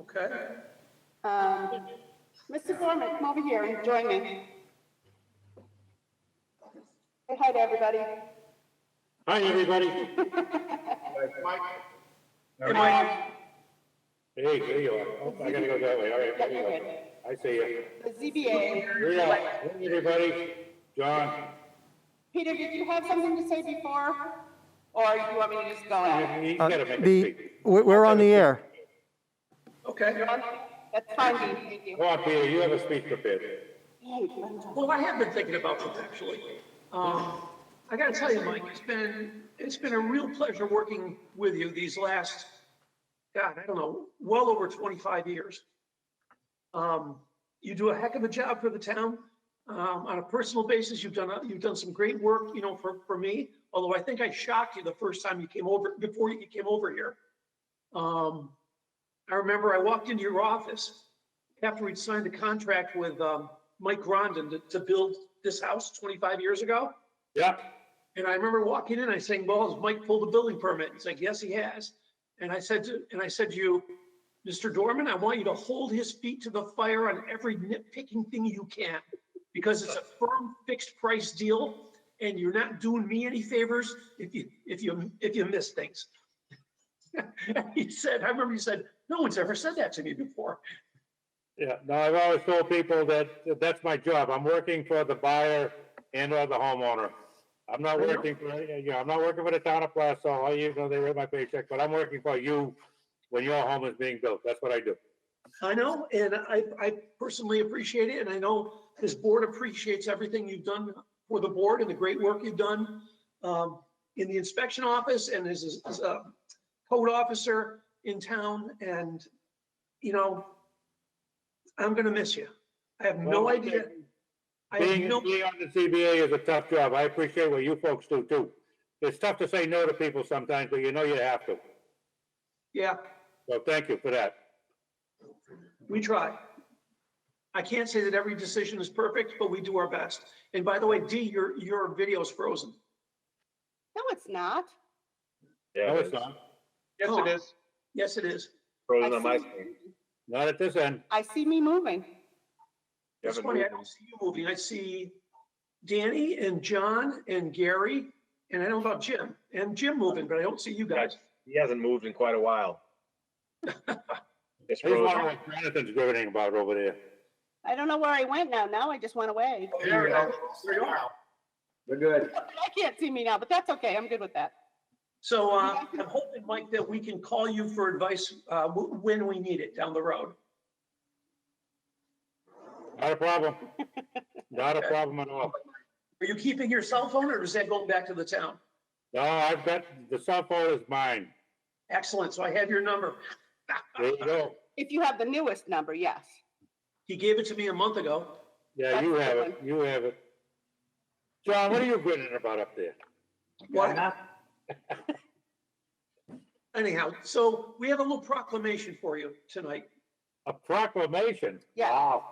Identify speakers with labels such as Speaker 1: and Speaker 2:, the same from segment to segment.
Speaker 1: Okay.
Speaker 2: Mr. Gorman, come over here and join me. Say hi to everybody.
Speaker 3: Hi, everybody.
Speaker 1: Hey, Mike.
Speaker 3: Hey, there you are. Oh, I gotta go that way. All right,
Speaker 2: Yeah,
Speaker 3: there you
Speaker 2: you're
Speaker 3: go.
Speaker 2: good.
Speaker 3: I see you.
Speaker 2: The ZBA.
Speaker 3: Here you are. Hey, everybody. John.
Speaker 2: Peter, did you have something to say before? Or do you want me to just go out?
Speaker 3: He's gotta make a speak.
Speaker 4: We're on the air.
Speaker 1: Okay.
Speaker 2: That's fine, Dean, thank you.
Speaker 3: Come on, Peter, you have a speech prepared.
Speaker 1: Well, I have been thinking about this actually. I got to tell you, Mike, it's been a real pleasure working with you these last, God, I don't know, well over 25 years. You do a heck of a job for the town. On a personal basis, you've done some great work, you know, for me. Although I think I shocked you the first time you came over, before you came over here. I remember I walked into your office after we'd signed a contract with Mike Grondin to build this house 25 years ago.
Speaker 3: Yeah.
Speaker 1: And I remember walking in, I saying, well, has Mike pulled a building permit? He's like, yes, he has. And I said to you, Mr. Dorman, I want you to hold his feet to the fire on every nitpicking thing you can, because it's a firm fixed price deal and you're not doing me any favors if you miss things. He said, I remember you said, no one's ever said that to me before.
Speaker 3: Yeah, no, I've always told people that that's my job. I'm working for the buyer and or the homeowner. I'm not working for, I'm not working for the town of Plaistow. You know, they write my paycheck, but I'm working for you when your home is being built. That's what I do.
Speaker 1: I know, and I personally appreciate it, and I know this board appreciates everything you've done for the board and the great work you've done in the inspection office and as a code officer in town. And, you know, I'm going to miss you. I have no idea.
Speaker 3: Being on the CBA is a tough job. I appreciate what you folks do too. It's tough to say no to people sometimes, but you know you have to.
Speaker 1: Yeah,
Speaker 3: So thank you for that.
Speaker 1: we try. I can't say that every decision is perfect, but we do our best. And by the way, Dee, your video's frozen.
Speaker 2: No, it's not.
Speaker 5: Yeah,
Speaker 3: No,
Speaker 5: it
Speaker 3: it's
Speaker 5: is.
Speaker 3: not.
Speaker 5: Yes,
Speaker 1: Oh.
Speaker 5: it is.
Speaker 1: Yes, it is.
Speaker 5: Frozen
Speaker 2: I
Speaker 5: on my
Speaker 2: see-
Speaker 5: screen.
Speaker 3: Not at this end.
Speaker 2: I see me moving.
Speaker 5: You
Speaker 1: It's
Speaker 5: haven't
Speaker 1: funny, I
Speaker 5: moved
Speaker 1: don't see you moving. I see Danny and John and Gary, and I don't know about Jim. And Jim moving, but I don't see you guys.
Speaker 5: He hasn't moved in quite a while. It's
Speaker 3: I just wonder
Speaker 5: frozen.
Speaker 3: what Jonathan's grieving about over there.
Speaker 2: I don't know where I went now. Now I just went away.
Speaker 1: There you are.
Speaker 5: We're good.
Speaker 2: I can't see me now, but that's okay. I'm good with that.
Speaker 1: So I'm hoping, Mike, that we can call you for advice when we need it down the road.
Speaker 3: Not a problem. Not a problem at all.
Speaker 1: Are you keeping your cell phone, or is that going back to the town?
Speaker 3: No, I've got, the cell phone is mine.
Speaker 1: Excellent. So I have your number.
Speaker 3: There you go.
Speaker 2: If you have the newest number, yes.
Speaker 1: He gave it to me a month ago.
Speaker 3: Yeah, you have it. You have it. John, what are you grinning about up there?
Speaker 1: What? Anyhow, so we have a little proclamation for you tonight.
Speaker 3: A proclamation?
Speaker 2: Yeah.
Speaker 3: Wow.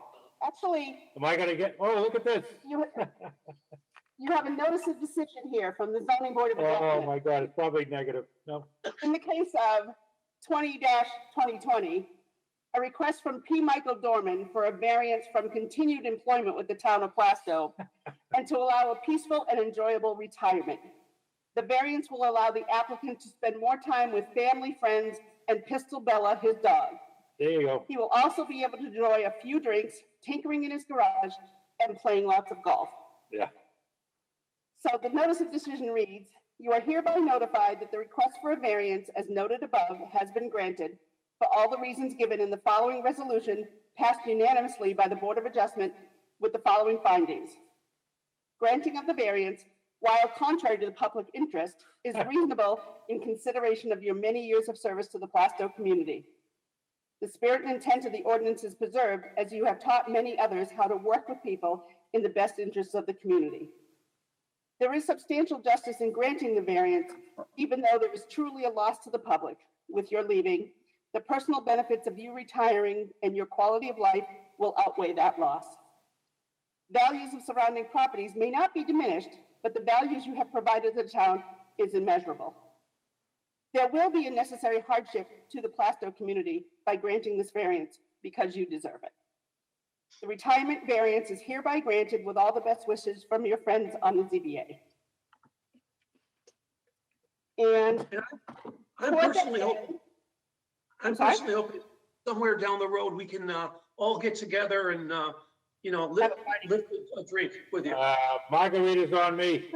Speaker 2: Actually,
Speaker 3: Am I gonna get, oh, look at this.
Speaker 2: you have a notice of decision here from the zoning board of
Speaker 3: Oh,
Speaker 2: adjustment.
Speaker 3: my God, it's probably negative. No.
Speaker 2: In the case of 20-2020, a request from P. Michael Dorman for a variance from continued employment with the town of Plaistow and to allow a peaceful and enjoyable retirement. The variance will allow the applicant to spend more time with family, friends, and Pistol Bella, his dog.
Speaker 3: There you go.
Speaker 2: He will also be able to enjoy a few drinks, tinkering in his garage, and playing lots of golf.
Speaker 3: Yeah.
Speaker 2: So the notice of decision reads, you are hereby notified that the request for a variance as noted above has been granted for all the reasons given in the following resolution passed unanimously by the Board of Adjustment with the following findings. Granting of the variance, while contrary to the public interest, is reasonable in consideration of your many years of service to the Plaistow community. The spirit and intent of the ordinance is preserved as you have taught many others how to work with people in the best interests of the community. There is substantial justice in granting the variance, even though there is truly a loss to the public. With your leaving, the personal benefits of you retiring and your quality of life will outweigh that loss. Values of surrounding properties may not be diminished, but the values you have provided the town is immeasurable. There will be a necessary hardship to the Plaistow community by granting this variance because you deserve it. The retirement variance is hereby granted with all the best wishes from your friends on the ZBA. And
Speaker 1: I'm personally hoping,
Speaker 2: sorry?
Speaker 1: somewhere down the road, we can all get together and, lift a drink with you.
Speaker 3: Margarita's on me.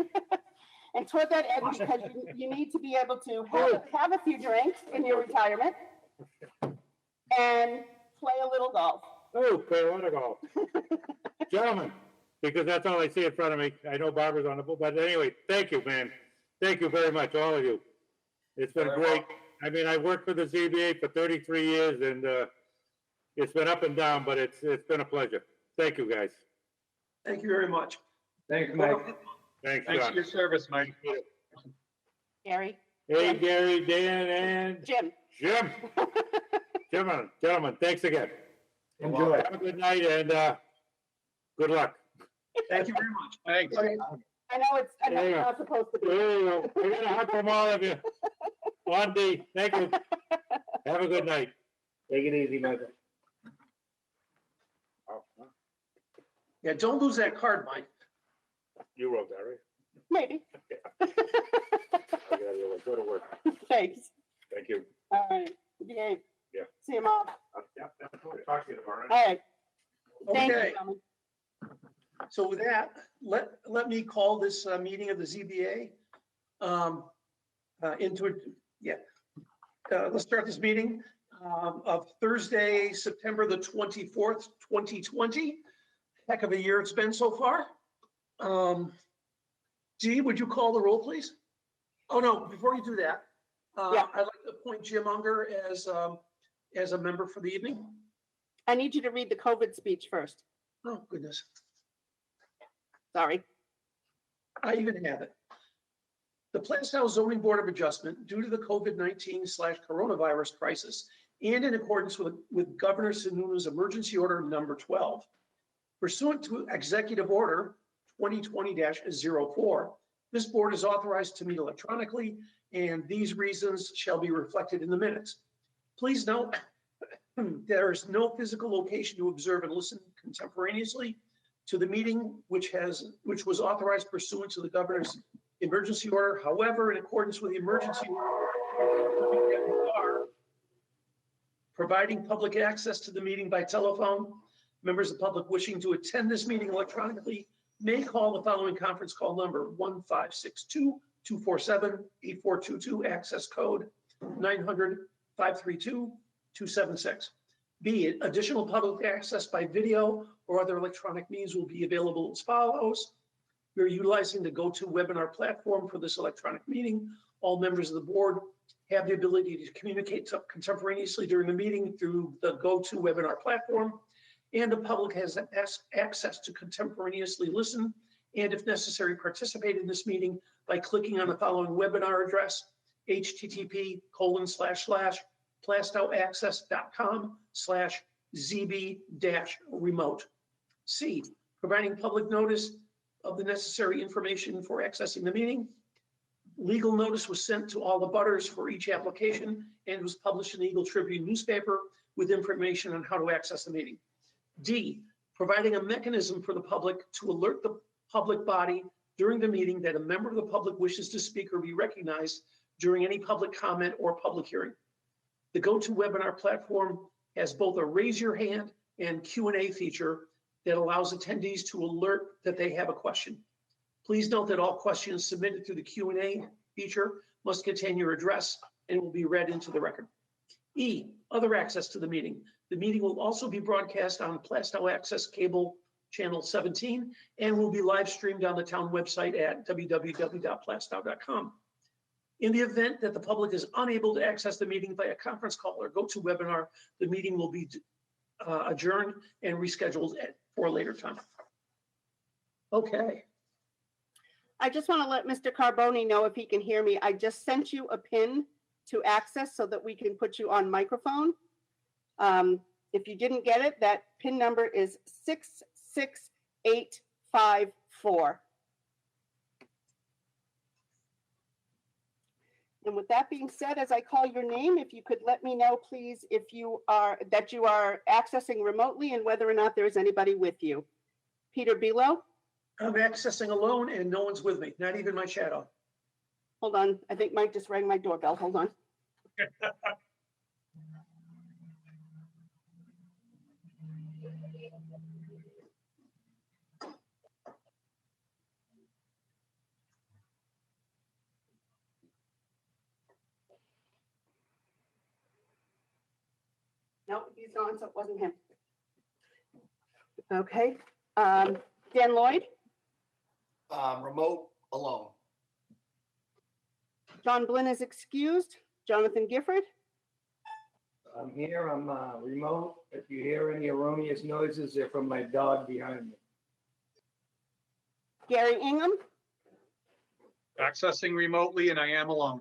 Speaker 2: And toward that end, because you need to be able to have a few drinks in your retirement and play a little golf.
Speaker 3: Oh, play a lot of golf. Gentlemen, because that's all I see in front of me. I know Barbara's on the board, but anyway, thank you, man. Thank you very much, all of you. It's been great. I mean, I worked for the ZBA for 33 years and it's been up and down, but it's been a pleasure. Thank you, guys.
Speaker 1: Thank you very much.
Speaker 5: Thanks, Mike.
Speaker 3: Thanks,
Speaker 5: Thanks
Speaker 3: John.
Speaker 5: for your service, Mike.
Speaker 2: Gary,
Speaker 3: Hey, Gary, Dan, and
Speaker 2: Jim.
Speaker 3: Jim. Gentlemen, thanks again.
Speaker 5: Enjoy.
Speaker 3: Have a good night and good luck.
Speaker 1: Thank you very much.
Speaker 5: Thanks.
Speaker 2: I know it's not supposed to be.
Speaker 3: There you go. We're gonna hug from all of you. Blondie, thank you. Have a good night.
Speaker 5: Take it easy, Michael.
Speaker 1: Yeah, don't lose that card, Mike.
Speaker 3: You wrote that, right?
Speaker 2: Maybe.
Speaker 3: I gotta go to work.
Speaker 2: Thanks.
Speaker 3: Thank you.
Speaker 2: All right. Behave.
Speaker 3: Yeah.
Speaker 2: See you, Mom.
Speaker 3: Yeah, talk to you tomorrow.
Speaker 2: All right. Thank you,
Speaker 1: Okay,
Speaker 2: gentlemen.
Speaker 1: so with that, let me call this meeting of the ZBA into it. Yeah. Let's start this meeting of Thursday, September the 24th, 2020. Heck of a year it's been so far. Dee, would you call the roll, please? Oh, no, before you do that,
Speaker 2: Yeah.
Speaker 1: I'd like to appoint Jim Unger as a member for the evening.
Speaker 2: I need you to read the COVID speech first.
Speaker 1: Oh, goodness.
Speaker 2: Sorry.
Speaker 1: I even have it. The Plaistow Zoning Board of Adjustment, due to the COVID-19/coronavirus crisis and in accordance with Governor Sununu's emergency order number 12, pursuant to Executive Order 2020-04, this board is authorized to meet electronically, and these reasons shall be reflected in the minutes. Please note, there is no physical location to observe and listen contemporaneously to the meeting, which was authorized pursuant to the governor's emergency order. However, in accordance with the emergency order, we are providing public access to the meeting by telephone. Members of the public wishing to attend this meeting electronically may call the following conference call number: 1-562-247-8422, access code 900-532-276. B, additional public access by video or other electronic means will be available as follows. We're utilizing the GoToWebinar platform for this electronic meeting. All members of the board have the ability to communicate contemporaneously during the meeting through the GoToWebinar platform, and the public has access to contemporaneously listen and, if necessary, participate in this meeting by clicking on the following webinar address: http://plaistowaccess.com/zb-remote. C, providing public notice of the necessary information for accessing the meeting. Legal notice was sent to all the butters for each application and was published in the Eagle Tribune newspaper with information on how to access the meeting. D, providing a mechanism for the public to alert the public body during the meeting that a member of the public wishes to speak or be recognized during any public comment or public hearing. The GoToWebinar platform has both a raise your hand and Q&A feature that allows attendees to alert that they have a question. Please note that all questions submitted through the Q&A feature must contain your address and will be read into the record. E, other access to the meeting. The meeting will also be broadcast on PlaistowAccess cable channel 17 and will be live streamed on the town website at www.plaistow.com. In the event that the public is unable to access the meeting via conference call or GoToWebinar, the meeting will be adjourned and rescheduled for a later time. Okay.
Speaker 2: I just want to let Mr. Carboni know if he can hear me. I just sent you a pin to access so that we can put you on microphone. If you didn't get it, that pin number is 66854. And with that being said, as I call your name, if you could let me know, please, if you are accessing remotely and whether or not there is anybody with you. Peter Belo,
Speaker 1: I'm accessing alone and no one's with me, not even my shadow.
Speaker 2: hold on. I think Mike just rang my doorbell. Hold on. No, he's gone, so it wasn't him. Okay. Dan Lloyd,
Speaker 4: Remote alone.
Speaker 2: John Blinn is excused. Jonathan Gifford,
Speaker 4: I'm here, I'm remote. If you hear any erroneous noises, they're from my dog behind me.
Speaker 2: Gary Ingham,
Speaker 6: Accessing remotely, and I am alone.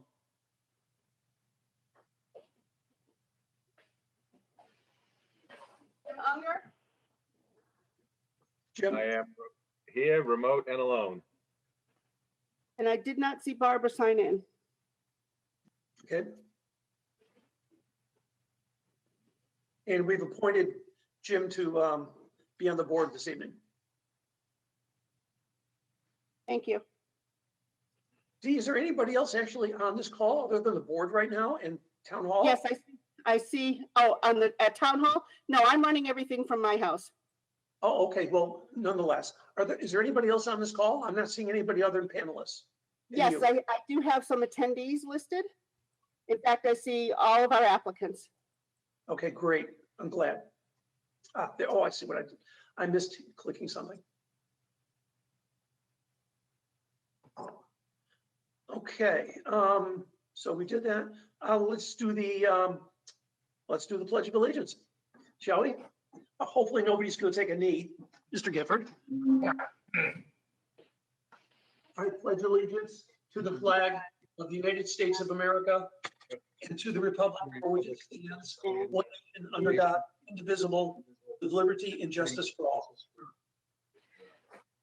Speaker 2: Jim Unger,
Speaker 1: Jim,
Speaker 5: I am here, remote and alone.
Speaker 2: and I did not see Barbara sign in.
Speaker 1: okay. And we've appointed Jim to be on the board this evening.
Speaker 2: Thank you.
Speaker 1: Dee, is there anybody else actually on this call other than the board right now in town hall?
Speaker 2: Yes, I see. Oh, at town hall? No, I'm running everything from my house.
Speaker 1: Oh, okay, well, nonetheless, is there anybody else on this call? I'm not seeing anybody other than panelists. And
Speaker 2: Yes,
Speaker 1: you.
Speaker 2: I do have some attendees listed. In fact, I see all of our applicants.
Speaker 1: Okay, great. I'm glad. Oh, I see what I did. I missed clicking something. Okay, so we did that. Let's do the Pledge of Allegiance, shall we? Hopefully nobody's going to take a knee. Mr. Gifford. I pledge allegiance to the flag of the United States of America and to the republic for which it stands, one nation under God, indivisible, with liberty and justice for all.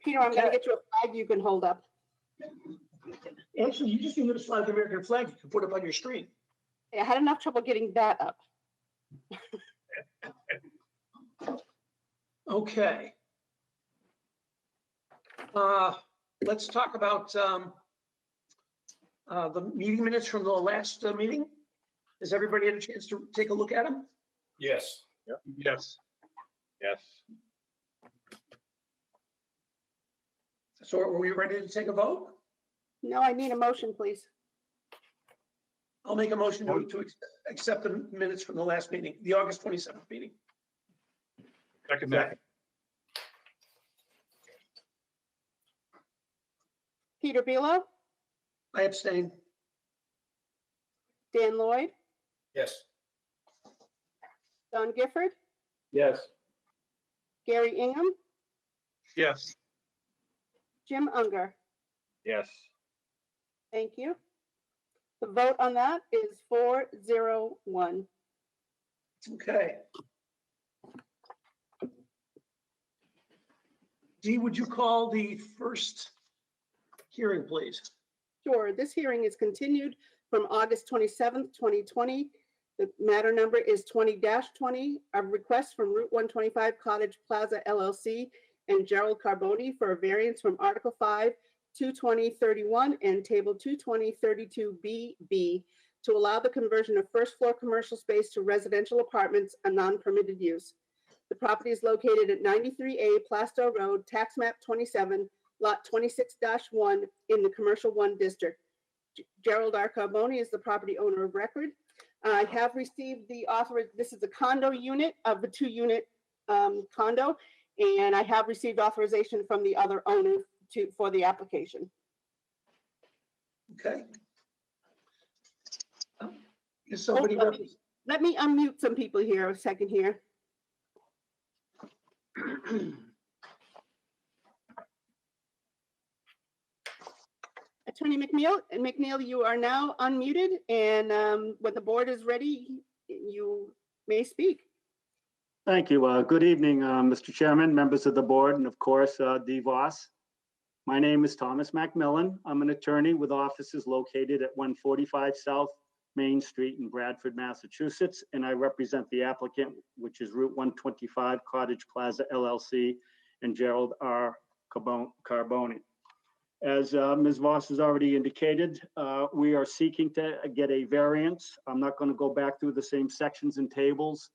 Speaker 2: Peter, I'm going to get you a flag you can hold up.
Speaker 1: Actually, you just need to slide the American flag you can put up on your screen.
Speaker 2: I had enough trouble getting that up.
Speaker 1: Okay. Let's talk about the meeting minutes from the last meeting. Has everybody had a chance to take a look at them?
Speaker 4: Yes.
Speaker 6: Yes.
Speaker 5: Yes.
Speaker 1: So are we ready to take a vote?
Speaker 2: No, I need a motion, please.
Speaker 1: I'll make a motion to accept the minutes from the last meeting, the August 27th meeting.
Speaker 6: Second that.
Speaker 2: Peter Belo,
Speaker 1: I abstain.
Speaker 2: Dan Lloyd,
Speaker 4: Yes.
Speaker 2: Don Gifford,
Speaker 4: Yes.
Speaker 2: Gary Ingham,
Speaker 6: Yes.
Speaker 2: Jim Unger.
Speaker 5: Yes.
Speaker 2: Thank you. The vote on that is 4-0-1.
Speaker 1: Okay. Dee, would you call the first hearing, please?
Speaker 2: Sure, this hearing is continued from August 27th, 2020. The matter number is 20-20, a request from Route 125 Cottage Plaza LLC and Gerald Carboni for a variance from Article 5, 220-31 and Table 220-32BB to allow the conversion of first floor commercial space to residential apartments, a non-permitted use. The property is located at 93A Plaistow Road, Tax Map 27, Lot 26-1 in the Commercial 1 District. Gerald R. Carboni is the property owner of record. I have received the offer. This is a condo unit of the 2-unit condo, and I have received authorization from the other owner for the application.
Speaker 1: Okay. Is somebody
Speaker 2: Let me unmute some people here a second here. Attorney McNeil, you are now unmuted, and when the board is ready, you may speak.
Speaker 7: Thank you. Good evening, Mr. Chairman, members of the board, and of course, Dee Voss. My name is Thomas Macmillan. I'm an attorney with offices located at 145 South Main Street in Bradford, Massachusetts, and I represent the applicant, which is Route 125 Cottage Plaza LLC, and Gerald R. Carboni. As Ms. Voss has already indicated, we are seeking to get a variance. I'm not going to go back through the same sections and tables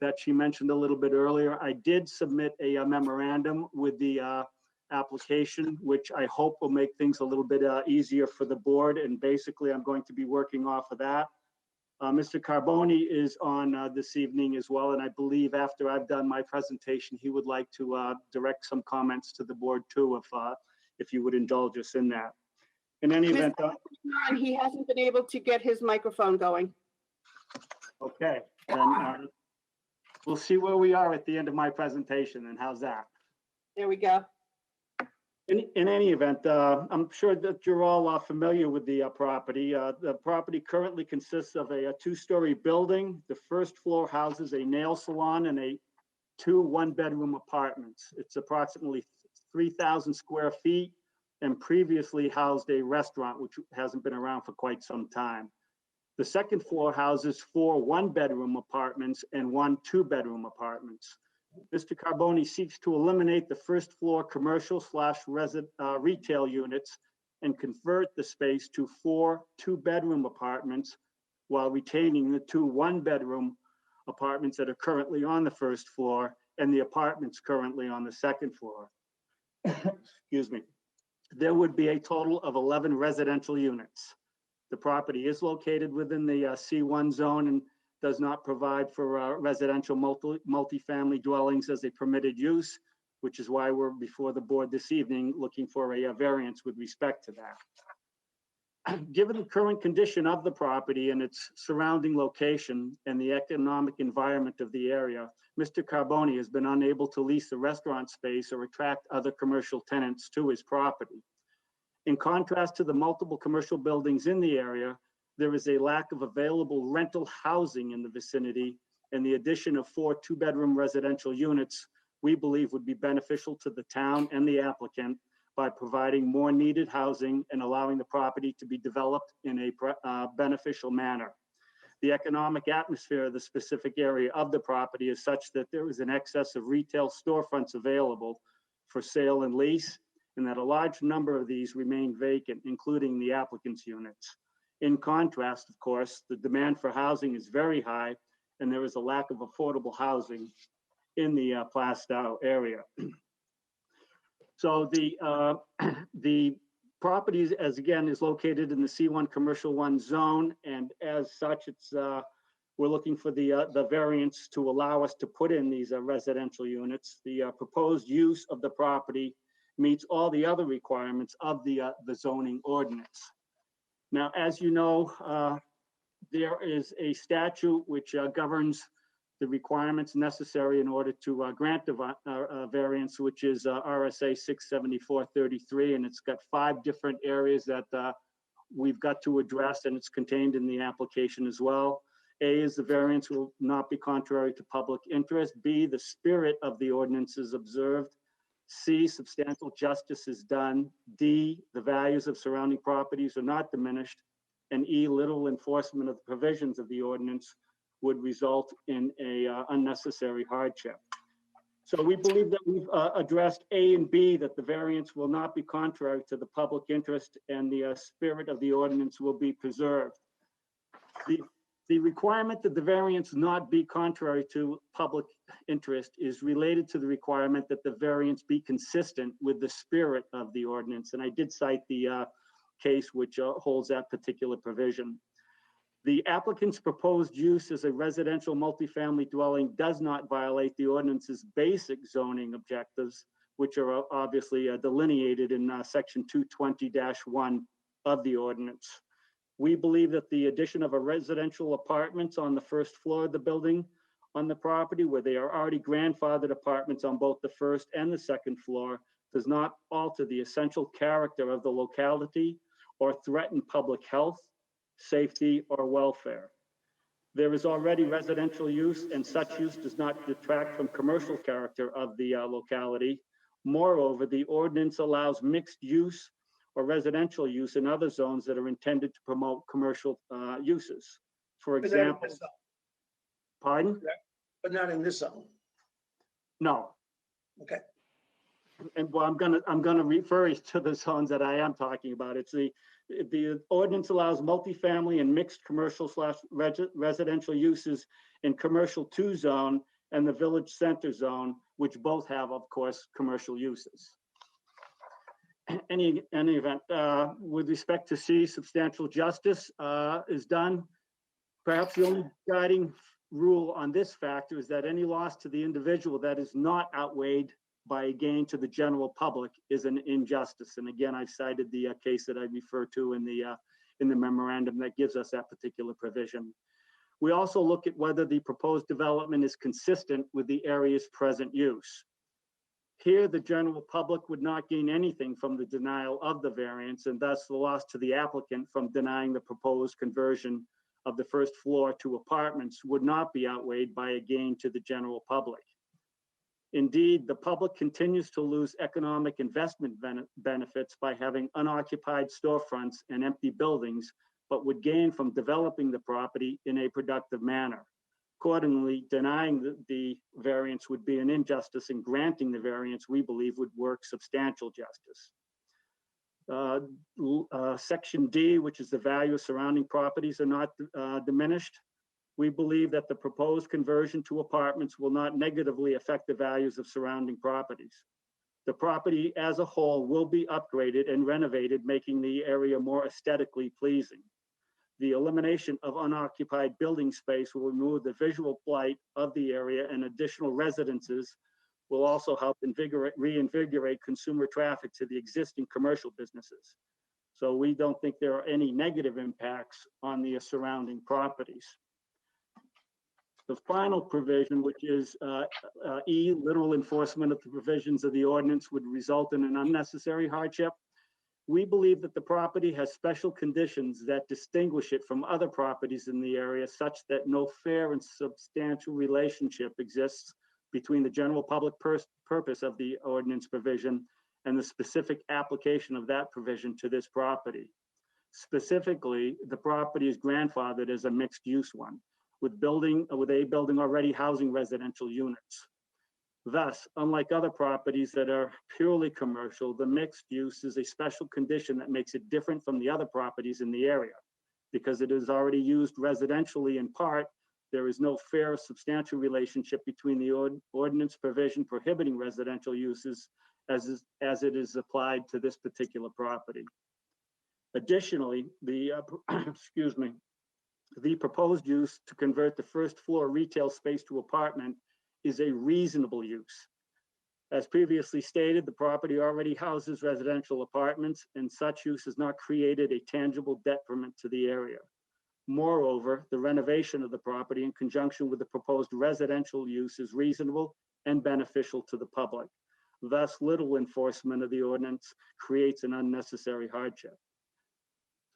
Speaker 7: that she mentioned a little bit earlier. I did submit a memorandum with the application, which I hope will make things a little bit easier for the board. And basically, I'm going to be working off of that. Mr. Carboni is on this evening as well. And I believe after I've done my presentation, he would like to direct some comments to the board too, if you would indulge us in that. In any event,
Speaker 2: And he hasn't been able to get his microphone going.
Speaker 7: okay, then we'll see where we are at the end of my presentation, and how's that?
Speaker 2: There we go.
Speaker 7: In any event, I'm sure that you're all familiar with the property. The property currently consists of a two-story building. The first floor houses a nail salon and two one-bedroom apartments. It's approximately 3,000 square feet and previously housed a restaurant, which hasn't been around for quite some time. The second floor houses 4 one-bedroom apartments and 1 two-bedroom apartments. Mr. Carboni seeks to eliminate the first floor commercial / retail units and convert the space to 4 two-bedroom apartments while retaining the 2 one-bedroom apartments that are currently on the first floor and the apartments currently on the second floor. Excuse me. There would be a total of 11 residential units. The property is located within the C1 zone and does not provide for residential multifamily dwellings as a permitted use, which is why we're before the board this evening looking for a variance with respect to that. Given the current condition of the property and its surrounding location and the economic environment of the area, Mr. Carboni has been unable to lease the restaurant space or attract other commercial tenants to his property. In contrast to the multiple commercial buildings in the area, there is a lack of available rental housing in the vicinity, and the addition of 4 two-bedroom residential units we believe would be beneficial to the town and the applicant by providing more needed housing and allowing the property to be developed in a beneficial manner. The economic atmosphere of the specific area of the property is such that there is an excess of retail storefronts available for sale and lease, and that a large number of these remain vacant, including the applicant's units. In contrast, of course, the demand for housing is very high, and there is a lack of affordable housing in the Plaistow area. So the property, as again, is located in the C1 Commercial 1 zone, and as such, it's we're looking for the variance to allow us to put in these residential units. The proposed use of the property meets all the other requirements of the zoning ordinance. Now, as you know, there is a statute which governs the requirements necessary in order to grant a variance, which is RSA 674-33, and it's got 5 different areas that we've got to address, and it's contained in the application as well. A is the variance will not be contrary to public interest. B, the spirit of the ordinance is observed. C, substantial justice is done. D, the values of surrounding properties are not diminished. And E, little enforcement of the provisions of the ordinance would result in a unnecessary hardship. So we believe that we've addressed A and B, that the variance will not be contrary to the public interest and the spirit of the ordinance will be preserved. The requirement that the variance not be contrary to public interest is related to the requirement that the variance be consistent with the spirit of the ordinance. And I did cite the case which holds that particular provision. The applicant's proposed use as a residential multifamily dwelling does not violate the ordinance's basic zoning objectives, which are obviously delineated in section 220-1 of the ordinance. We believe that the addition of a residential apartments on the first floor of the building on the property, where they are already grandfathered apartments on both the first and the second floor, does not alter the essential character of the locality or threaten public health, safety, or welfare. There is already residential use, and such use does not detract from commercial character of the locality Moreover, the ordinance allows mixed use or residential use in other zones that are intended to promote commercial uses. For
Speaker 1: But not in
Speaker 7: example,
Speaker 1: this zone.
Speaker 7: pardon?
Speaker 1: But not in this zone.
Speaker 7: No.
Speaker 1: Okay.
Speaker 7: And well, I'm gonna refer you to the zones that I am talking about. It's the ordinance allows multifamily and mixed commercial slash residential uses in commercial 2 zone and the village center zone, which both have, of course, commercial uses. Any event, with respect to C, substantial justice is done. Perhaps the only guiding rule on this factor is that any loss to the individual that is not outweighed by a gain to the general public is an injustice. And again, I've cited the case that I referred to in the memorandum that gives us that particular provision. We also look at whether the proposed development is consistent with the area's present use. Here, the general public would not gain anything from the denial of the variance, and thus the loss to the applicant from denying the proposed conversion of the first floor to apartments would not be outweighed by a gain to the general public. Indeed, the public continues to lose economic investment benefits by having unoccupied storefronts and empty buildings, but would gain from developing the property in a productive manner. Accordingly, denying the variance would be an injustice, and granting the variance, we believe, would work substantial justice. Section D, which is the value of surrounding properties, are not diminished. We believe that the proposed conversion to apartments will not negatively affect the values of surrounding properties. The property as a whole will be upgraded and renovated, making the area more aesthetically pleasing. The elimination of unoccupied building space will remove the visual blight of the area, and additional residences will also help reinvigorate consumer traffic to the existing commercial businesses. So we don't think there are any negative impacts on the surrounding properties. The final provision, which is E, literal enforcement of the provisions of the ordinance would result in an unnecessary hardship. We believe that the property has special conditions that distinguish it from other properties in the area, such that no fair and substantial relationship exists between the general public purpose of the ordinance provision and the specific application of that provision to this property. Specifically, the property is grandfathered as a mixed use one, with a building already housing residential units. Thus, unlike other properties that are purely commercial, the mixed use is a special condition that makes it different from the other properties in the area. Because it is already used residentially in part, there is no fair substantial relationship between the ordinance provision prohibiting residential uses as it is applied to this particular property. Additionally, the the proposed use to convert the first floor retail space to apartment is a reasonable use. As previously stated, the property already houses residential apartments, and such use has not created a tangible detriment to the area. Moreover, the renovation of the property in conjunction with the proposed residential use is reasonable and beneficial to the public. Thus, little enforcement of the ordinance creates an unnecessary hardship.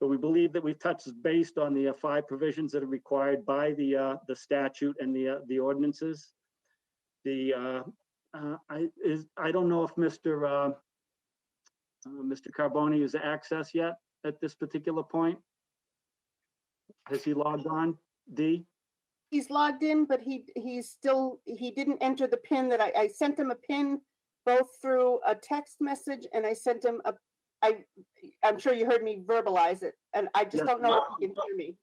Speaker 7: So we believe that we've touched based on the 5 provisions that are required by the statute and the ordinances. I don't know if Mr. Carboni is access yet at this particular point. Has he logged on, D?
Speaker 2: He's logged in, but he didn't enter the PIN that I sent him a PIN both through a text message, and I sent him I'm sure you heard me verbalize it, and I just
Speaker 7: Yes.
Speaker 2: don't know if he can hear me.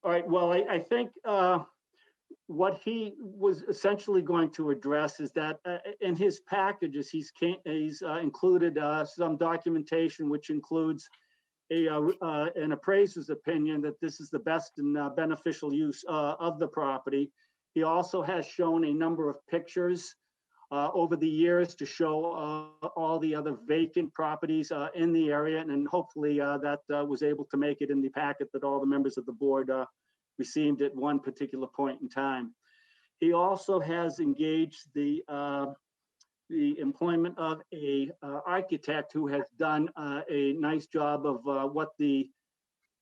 Speaker 7: All right, well, I think what he was essentially going to address is that in his packages, he's included some documentation, which includes an appraiser's opinion that this is the best and beneficial use of the property. He also has shown a number of pictures over the years to show all the other vacant properties in the area, and hopefully that was able to make it in the packet that all the members of the board received at one particular point in time. He also has engaged the employment of a architect who has done a nice job of what the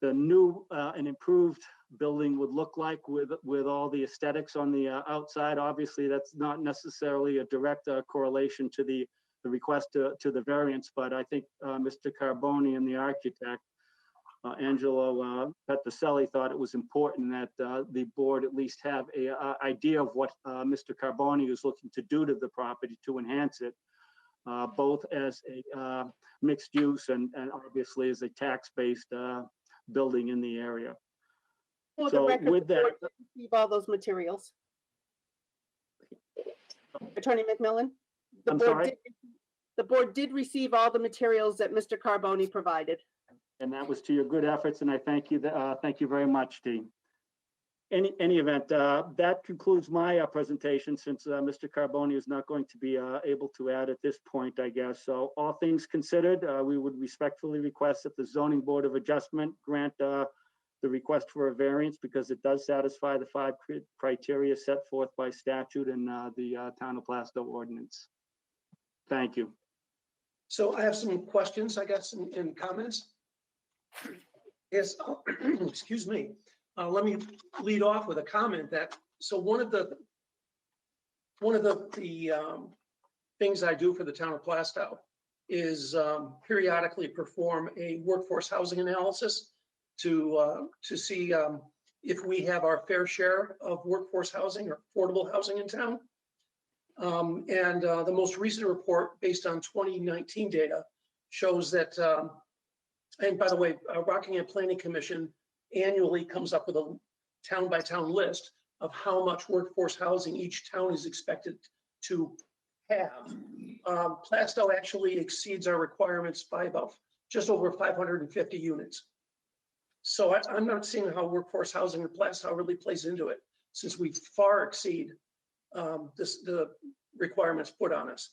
Speaker 7: the new and improved building would look like with all the aesthetics on the outside. Obviously, that's not necessarily a direct correlation to the request to the variance, but I think Mr. Carboni and the architect, Angelo Petroselli, thought it was important that the board at least have a idea of what Mr. Carboni is looking to do to the property to enhance it, both as a mixed use and obviously as a tax-based building in the area.
Speaker 2: For the
Speaker 7: So
Speaker 2: record,
Speaker 7: with
Speaker 2: the board
Speaker 7: that,
Speaker 2: did receive all those materials. Attorney McMillan?
Speaker 7: I'm sorry?
Speaker 2: The board did receive all the materials that Mr. Carboni provided.
Speaker 7: And that was to your good efforts, and I thank you. Thank you very much, team. Any event, that concludes my presentation, since Mr. Carboni is not going to be able to add at this point, I guess. So all things considered, we would respectfully request that the Zoning Board of Adjustment grant the request for a variance, because it does satisfy the 5 criteria set forth by statute in the Town of Plaistow ordinance. Thank you.
Speaker 1: So I have some questions, I guess, and comments. Yes, excuse me. Let me lead off with a comment that, so one of the things I do for the Town of Plaistow is periodically perform a workforce housing analysis to see if we have our fair share of workforce housing or affordable housing in town. And the most recent report, based on 2019 data, shows that, and by the way, Rockingham Planning Commission annually comes up with a town-by-town list of how much workforce housing each town is expected to have. Plaistow actually exceeds our requirements by about just over 550 units. So I'm not seeing how workforce housing in Plaistow really plays into it, since we far exceed the requirements put on us.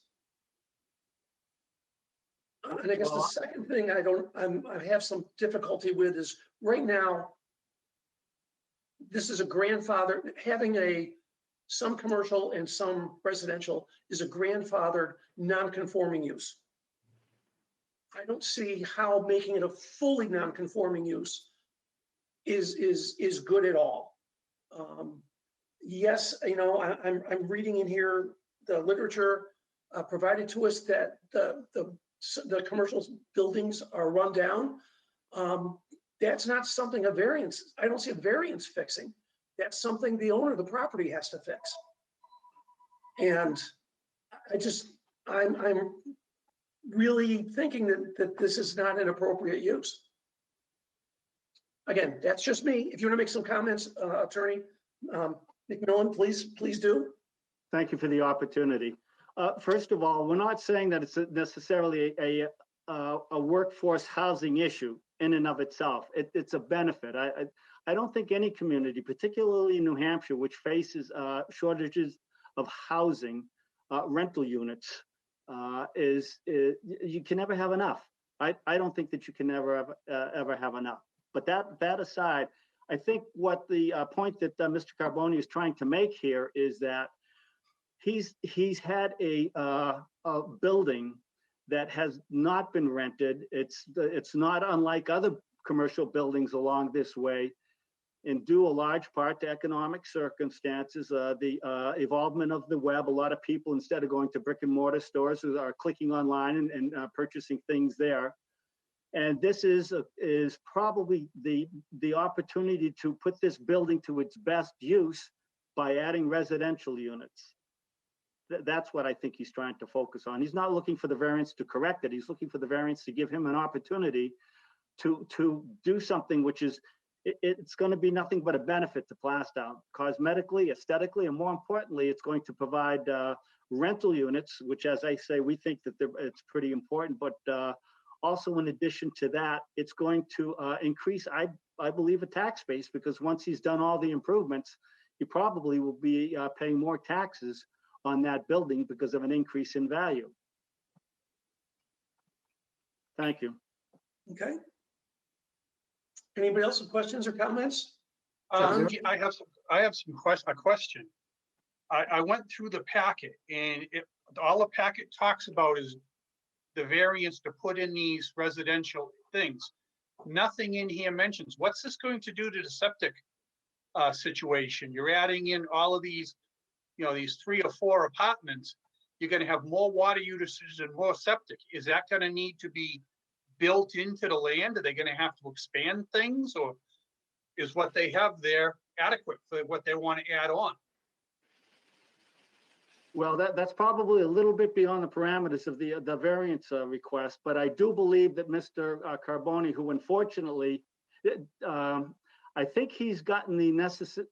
Speaker 1: And I guess the second thing I have some difficulty with is, right now, this is a grandfather, having some commercial and some residential is a grandfathered non-conforming use. I don't see how making it a fully non-conforming use is good at all. Yes, you know, I'm reading in here the literature provided to us that the commercial buildings are run down. That's not something a variance, I don't see a variance fixing. That's something the owner of the property has to fix. And I'm really thinking that this is not an appropriate use. Again, that's just me. If you want to make some comments, Attorney McMillan, please do.
Speaker 7: Thank you for the opportunity. First of all, we're not saying that it's necessarily a workforce housing issue in and of itself. It's a benefit. I don't think any community, particularly in New Hampshire, which faces shortages of housing, rental units, you can never have enough. I don't think that you can ever have enough. But that aside, I think what the point that Mr. Carboni is trying to make here is that he's had a building that has not been rented. It's not unlike other commercial buildings along this way, and due a large part to economic circumstances, the evolvement of the web. A lot of people, instead of going to brick and mortar stores, are clicking online and purchasing things there. And this is probably the opportunity to put this building to its best use by adding residential units. That's what I think he's trying to focus on. He's not looking for the variance to correct it. He's looking for the variance to give him an opportunity to do something which is, it's going to be nothing but a benefit to Plaistow, cosmetically, aesthetically, and more importantly, it's going to provide rental units, which, as I say, we think that it's pretty important. But also, in addition to that, it's going to increase, I believe, a tax base, because once he's done all the improvements, he probably will be paying more taxes on that building because of an increase in value. Thank you.
Speaker 1: Okay. Anybody else with questions or comments?
Speaker 6: I have a question. I went through the packet, and all the packet talks about is the variance to put in these residential things. nothing in here mentions, what's this going to do to the septic situation? You're adding in all of these, these 3 or 4 apartments. You're gonna have more water usage and more septic. Is that gonna need to be built into the land? Are they gonna have to expand things, or is what they have there adequate for what they want to add on?
Speaker 7: Well, that's probably a little bit beyond the parameters of the variance request, but I do believe that Mr. Carboni, who unfortunately, I think he's gotten the necessary,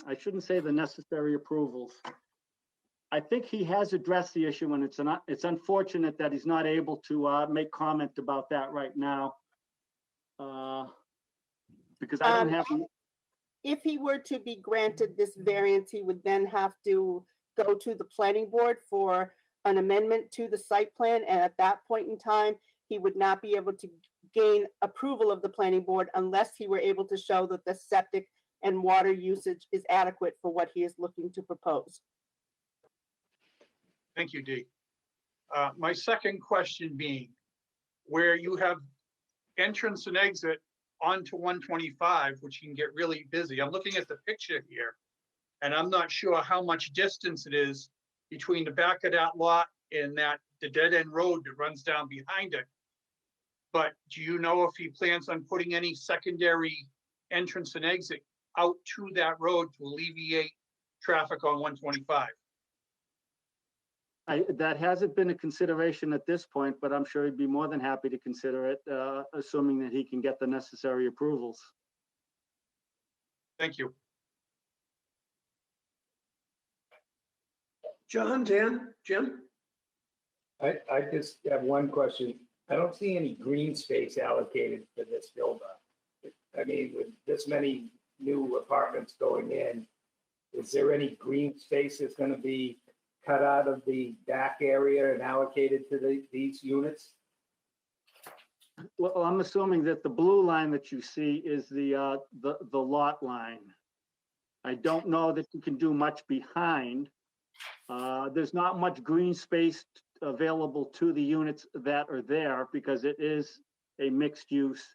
Speaker 7: I shouldn't say the necessary approvals. I think he has addressed the issue, and it's unfortunate that he's not able to make comment about that right now. Because I don't have.
Speaker 2: If he were to be granted this variance, he would then have to go to the planning board for an amendment to the site plan. And at that point in time, he would not be able to gain approval of the planning board unless he were able to show that the septic and water usage is adequate for what he is looking to propose.
Speaker 6: Thank you, Dee. My second question being, where you have entrance and exit onto 125, which can get really busy. I'm looking at the picture here, and I'm not sure how much distance it is between the back of that lot and the dead end road that runs down behind it. But do you know if he plans on putting any secondary entrance and exit out to that road to alleviate traffic on 125?
Speaker 7: That hasn't been a consideration at this point, but I'm sure he'd be more than happy to consider it, assuming that he can get the necessary approvals.
Speaker 6: Thank you.
Speaker 1: John, Dan, Jim?
Speaker 4: I just have one question. I don't see any green space allocated for this build up. I mean, with this many new apartments going in, is there any green space that's going to be cut out of the back area and allocated to these units?
Speaker 7: Well, I'm assuming that the blue line that you see is the lot line. I don't know that you can do much behind. There's not much green space available to the units that are there because it is a mixed use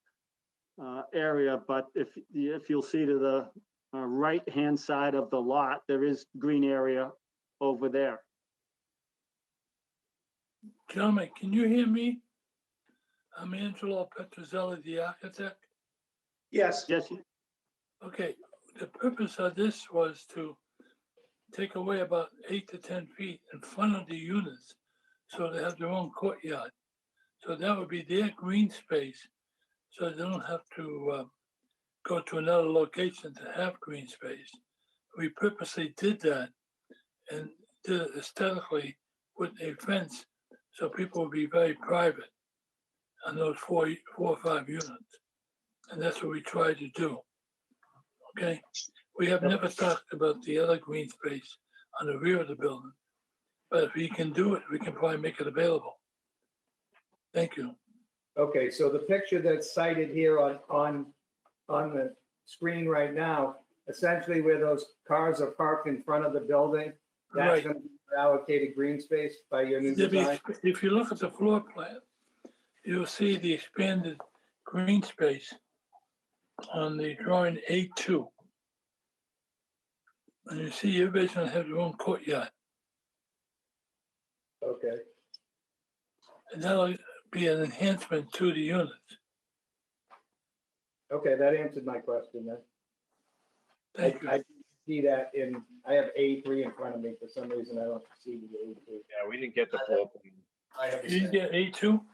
Speaker 7: area. But if you'll see to the right-hand side of the lot, there is green area over there.
Speaker 8: Gentlemen, can you hear me? I'm Angelo Petrozelli, the architect.
Speaker 1: Yes.
Speaker 7: Yes.
Speaker 8: Okay, the purpose of this was to take away about 8 to 10 feet in front of the units so they have their own courtyard. So that would be their green space, so they don't have to go to another location to have green space. We purposely did that and did it aesthetically with a fence so people would be very private on those 4 or 5 units. And that's what we tried to do. Okay? We have never talked about the other green space on the rear of the building. But if we can do it, we can probably make it available. Thank you.
Speaker 4: Okay, so the picture that's cited here on the screen right now, essentially where those cars are parked in front of the building, that's
Speaker 8: Right.
Speaker 4: going to be allocated green space by your new design?
Speaker 8: If you look at the floor plan, you'll see the expanded green space on the drawing A2. And you see everybody's gonna have their own courtyard.
Speaker 4: Okay,
Speaker 8: And that'll be an enhancement to the units.
Speaker 4: okay, that answered my question then.
Speaker 8: Thank you.
Speaker 4: I see that I have A3 in front of me. For some reason, I don't see the A3.
Speaker 5: Yeah, we didn't get the floor plan.
Speaker 8: You didn't get A2?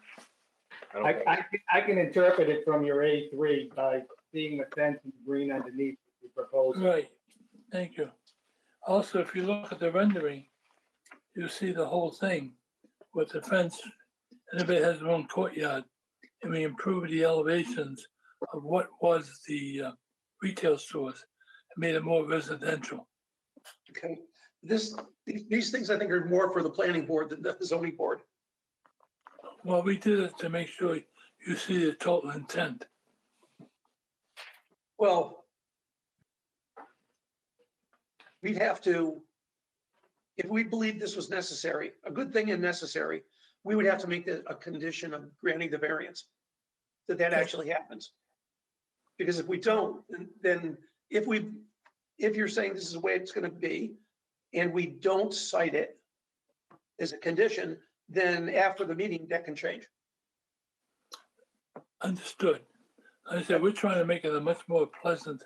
Speaker 5: I don't think-
Speaker 4: I can interpret it from your A3 by seeing the fence and green underneath the proposal.
Speaker 8: Right, thank you. Also, if you look at the rendering, you'll see the whole thing with the fence. Everybody has their own courtyard, and we improved the elevations of what was the retail stores and made it more residential.
Speaker 1: Okay. These things I think are more for the planning board than the zoning board.
Speaker 8: Well, we did it to make sure you see the total intent.
Speaker 1: Well, we'd have to, if we believed this was necessary, a good thing and necessary, we would have to make that a condition of granting the variance. that that actually happens. Because if we don't, then if you're saying this is the way it's gonna be, and we don't cite it as a condition, then after the meeting, that can change.
Speaker 8: Understood. Like I said, we're trying to make it a much more pleasant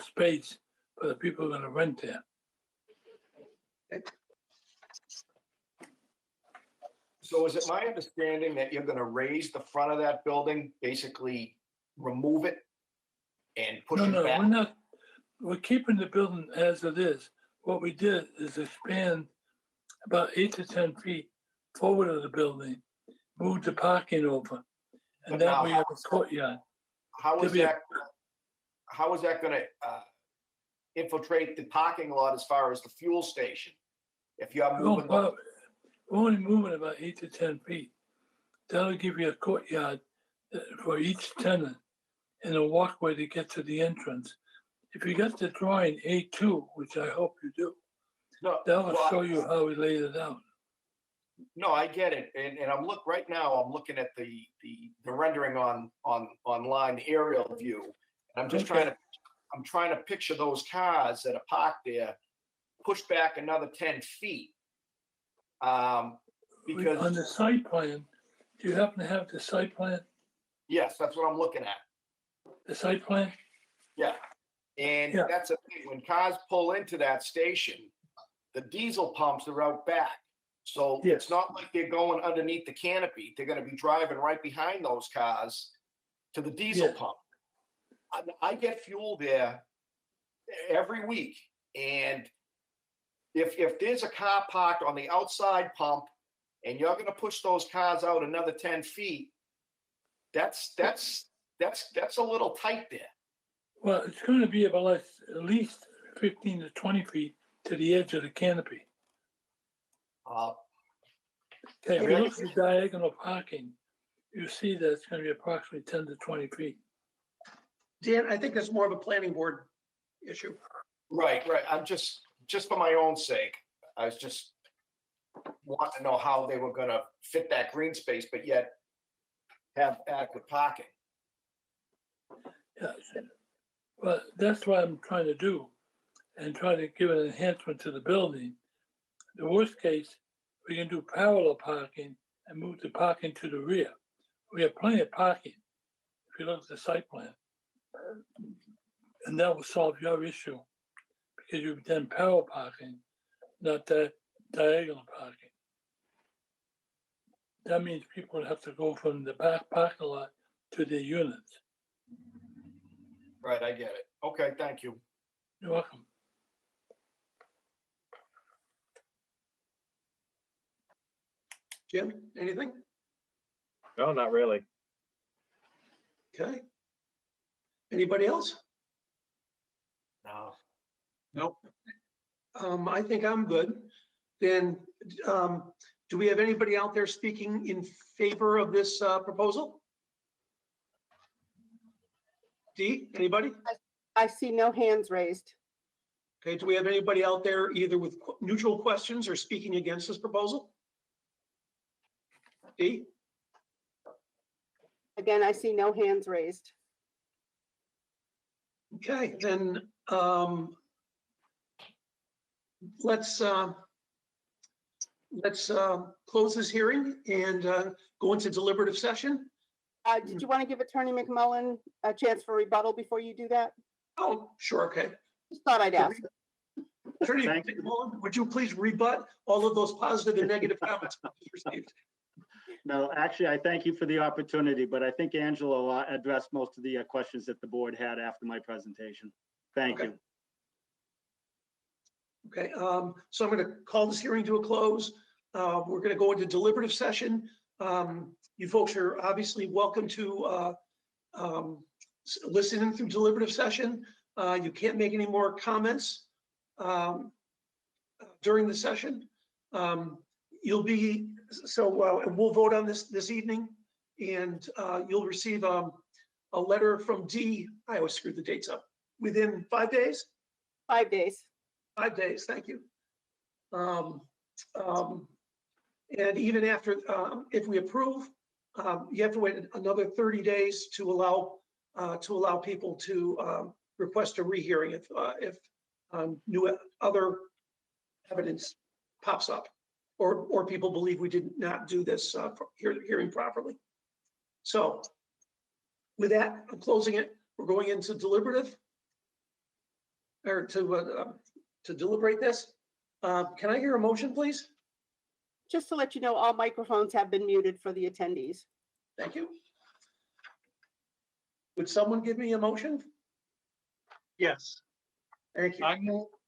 Speaker 8: space for the people who are gonna rent there.
Speaker 9: So is it my understanding that you're gonna raise the front of that building, basically remove it and push
Speaker 8: No,
Speaker 9: it
Speaker 8: no,
Speaker 9: back?
Speaker 8: we're not, we're keeping the building as it is. What we did is expand about 8 to 10 feet forward of the building, move the parking over,
Speaker 9: But
Speaker 8: and that
Speaker 9: now
Speaker 8: we have a courtyard.
Speaker 9: How is
Speaker 8: There'll be
Speaker 9: how is that gonna infiltrate the parking lot as far as the fuel station? If you're
Speaker 8: We're
Speaker 9: moving, the-
Speaker 8: only moving about 8 to 10 feet. That'll give you a courtyard for each tenant and a walkway to get to the entrance. If you got the drawing A2, which I hope you do,
Speaker 9: no,
Speaker 8: that will
Speaker 9: well,
Speaker 8: show you how we laid it out.
Speaker 9: no, I get it. And I'm right now, I'm looking at the rendering online, the aerial view. And I'm just
Speaker 8: Okay.
Speaker 9: trying to picture those cars that are parked there, pushed back another 10 feet.
Speaker 8: On
Speaker 9: Because,
Speaker 8: the site plan, do you happen to have the site plan?
Speaker 9: yes, that's what I'm looking at.
Speaker 8: The site plan?
Speaker 9: Yeah. And
Speaker 8: Yeah.
Speaker 9: that's a thing, when cars pull into that station, the diesel pumps are out back. So
Speaker 8: Yes.
Speaker 9: it's not like they're going underneath the canopy. They're gonna be driving right behind those cars to the diesel
Speaker 8: Yes.
Speaker 9: pump. I get fuel there every week, and if there's a car parked on the outside pump and you're gonna push those cars out another 10 feet, that's a little tight there.
Speaker 8: Well, it's going to be about at least 15 to 20 feet to the edge of the canopy.
Speaker 9: Uh,
Speaker 8: Okay, if you
Speaker 9: Yeah.
Speaker 8: look at the diagonal parking, you see that it's going to be approximately 10 to 20 feet.
Speaker 1: Dan, I think that's more of a planning board issue.
Speaker 9: Right. I'm just for my own sake, I was just wanting to know how they were gonna fit that green space, but yet have adequate parking.
Speaker 8: Yeah. But that's what I'm trying to do and try to give an enhancement to the building. The worst case, we can do parallel parking and move the parking to the rear. We have plenty of parking if you look at the site plan. And that will solve your issue because you've done parallel parking, not that diagonal parking. That means people have to go from the back parking lot to their units.
Speaker 9: Right, I get it. Okay, thank you.
Speaker 8: You're welcome.
Speaker 1: Jim, anything?
Speaker 5: No, not really.
Speaker 1: Okay. Anybody else?
Speaker 9: No.
Speaker 6: Nope.
Speaker 1: I think I'm good. Then, do we have anybody out there speaking in favor of this proposal? Dee, anybody?
Speaker 2: I see no hands raised.
Speaker 1: Okay, do we have anybody out there either with neutral questions or speaking against this proposal? Dee?
Speaker 2: Again, I see no hands raised.
Speaker 1: Okay, then, let's close this hearing and go into deliberative session.
Speaker 2: Did you want to give Attorney McMullen a chance for rebuttal before you do that?
Speaker 1: Oh, sure, okay.
Speaker 2: Just thought I'd ask.
Speaker 1: Attorney
Speaker 7: Thank
Speaker 1: McMullen, would you please rebut all of those positive and negative comments we received?
Speaker 7: No, actually, I thank you for the opportunity, but I think Angelo addressed most of the questions that the board had after my presentation. Thank
Speaker 1: Okay.
Speaker 7: you.
Speaker 1: Okay, so I'm going to call this hearing to a close. We're going to go into deliberative session. You folks are obviously welcome to listen in through deliberative session. You can't make any more comments during the session. We'll vote on this evening, and you'll receive a letter from D. I always screw the dates up. Within 5 days.
Speaker 2: 5 days.
Speaker 1: 5 days, thank you. And even after, if we approve, you have to wait another 30 days to allow people to request a rehearing if new other evidence pops up, or people believe we did not do this hearing properly. So with that, I'm closing it. We're going into deliberative, or to deliberate this. Can I hear a motion, please?
Speaker 2: Just to let you know, all microphones have been muted for the attendees.
Speaker 1: Thank you. Would someone give me a motion?
Speaker 6: Yes,
Speaker 1: Thank you.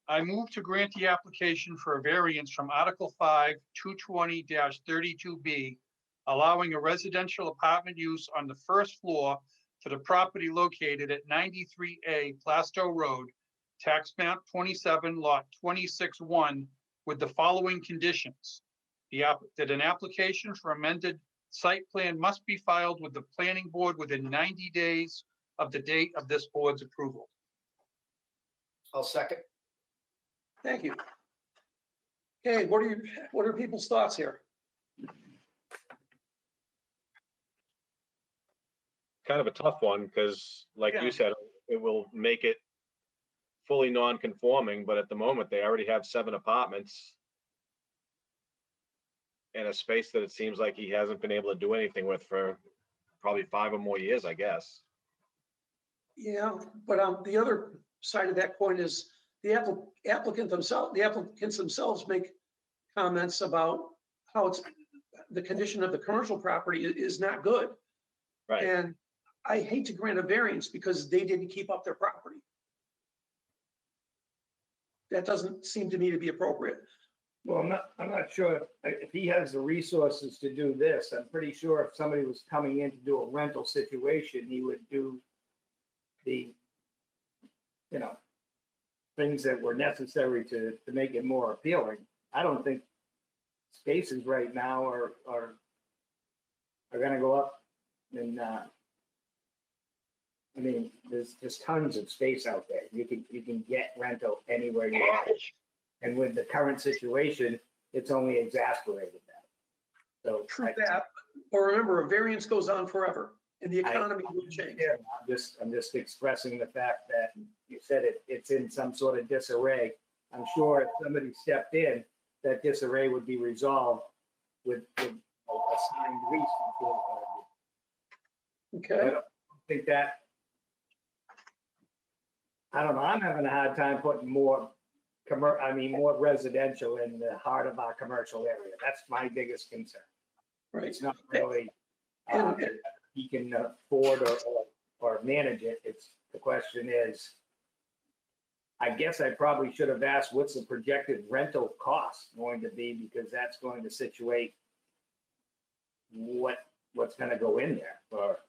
Speaker 6: I move to grant the application for a variance from Article 5, 220-32B, allowing a residential apartment use on the first floor for the property located at 93A Plaistow Road, tax map 27, lot 26-1, with the following conditions. That an application for amended site plan must be filed with the planning board within 90 days of the date of this board's approval.
Speaker 9: I'll second.
Speaker 1: Thank you. Okay, what are people's thoughts here?
Speaker 5: Kind of a tough one, because like
Speaker 1: Yeah.
Speaker 5: you said, it will make it fully non-conforming, but at the moment, they already have 7 apartments in a space that it seems like he hasn't been able to do anything with for probably 5 or more years, I guess.
Speaker 1: Yeah, but the other side of that coin is the applicants themselves make comments about how the condition of the commercial property is not good.
Speaker 5: Right.
Speaker 1: And I hate to grant a variance because they didn't keep up their property. That doesn't seem to me to be appropriate.
Speaker 4: Well, I'm not sure if he has the resources to do this. I'm pretty sure if somebody was coming in to do a rental situation, he would do the, things that were necessary to make it more appealing. I don't think spaces right now are gonna go up. And, I mean, there's tons of space out there. You can get rental anywhere you want. And with the current situation, it's only exacerbated that. So
Speaker 1: True that, but remember, a variance goes on forever and the economy will change.
Speaker 4: Yeah, I'm just expressing the fact that you said it's in some sort of disarray. I'm sure if somebody stepped in, that disarray would be resolved with a signed lease.
Speaker 1: Okay.
Speaker 4: I don't think that, I don't know, I'm having a hard time putting more residential in the heart of our commercial area. That's my biggest concern.
Speaker 1: Right.
Speaker 4: It's not really,
Speaker 1: And-
Speaker 4: he can afford or manage it. The question is, I guess I probably should have asked, what's the projected rental cost going to be? Because that's going to situate what's going to go in there for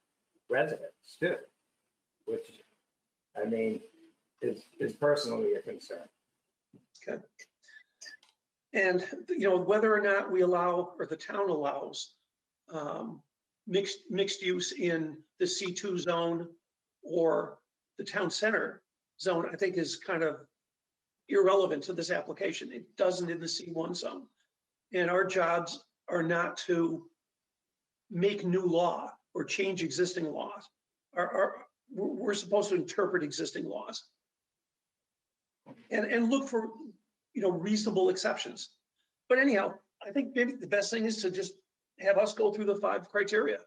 Speaker 4: residents too, which, I mean, is personally a concern.
Speaker 1: Okay. And, whether or not we allow, or the town allows, mixed use in the C2 zone or the town center zone, I think is kind of irrelevant to this application. It doesn't in the C1 zone. And our jobs are not to make new law or change existing laws. We're supposed to interpret existing laws and look for, reasonable exceptions. But anyhow, I think maybe the best thing is to just have us go through the 5 criteria.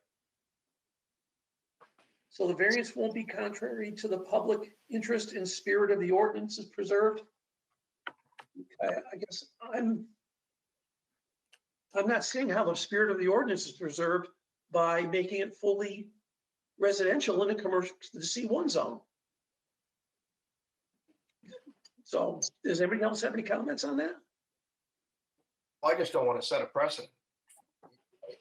Speaker 1: So the variance won't be contrary to the public interest and spirit of the ordinance is preserved. I guess I'm not seeing how the spirit of the ordinance is preserved by making it fully residential in a commercial, the C1 zone. So does anybody else have any comments on that?
Speaker 9: I just don't want to set a precedent.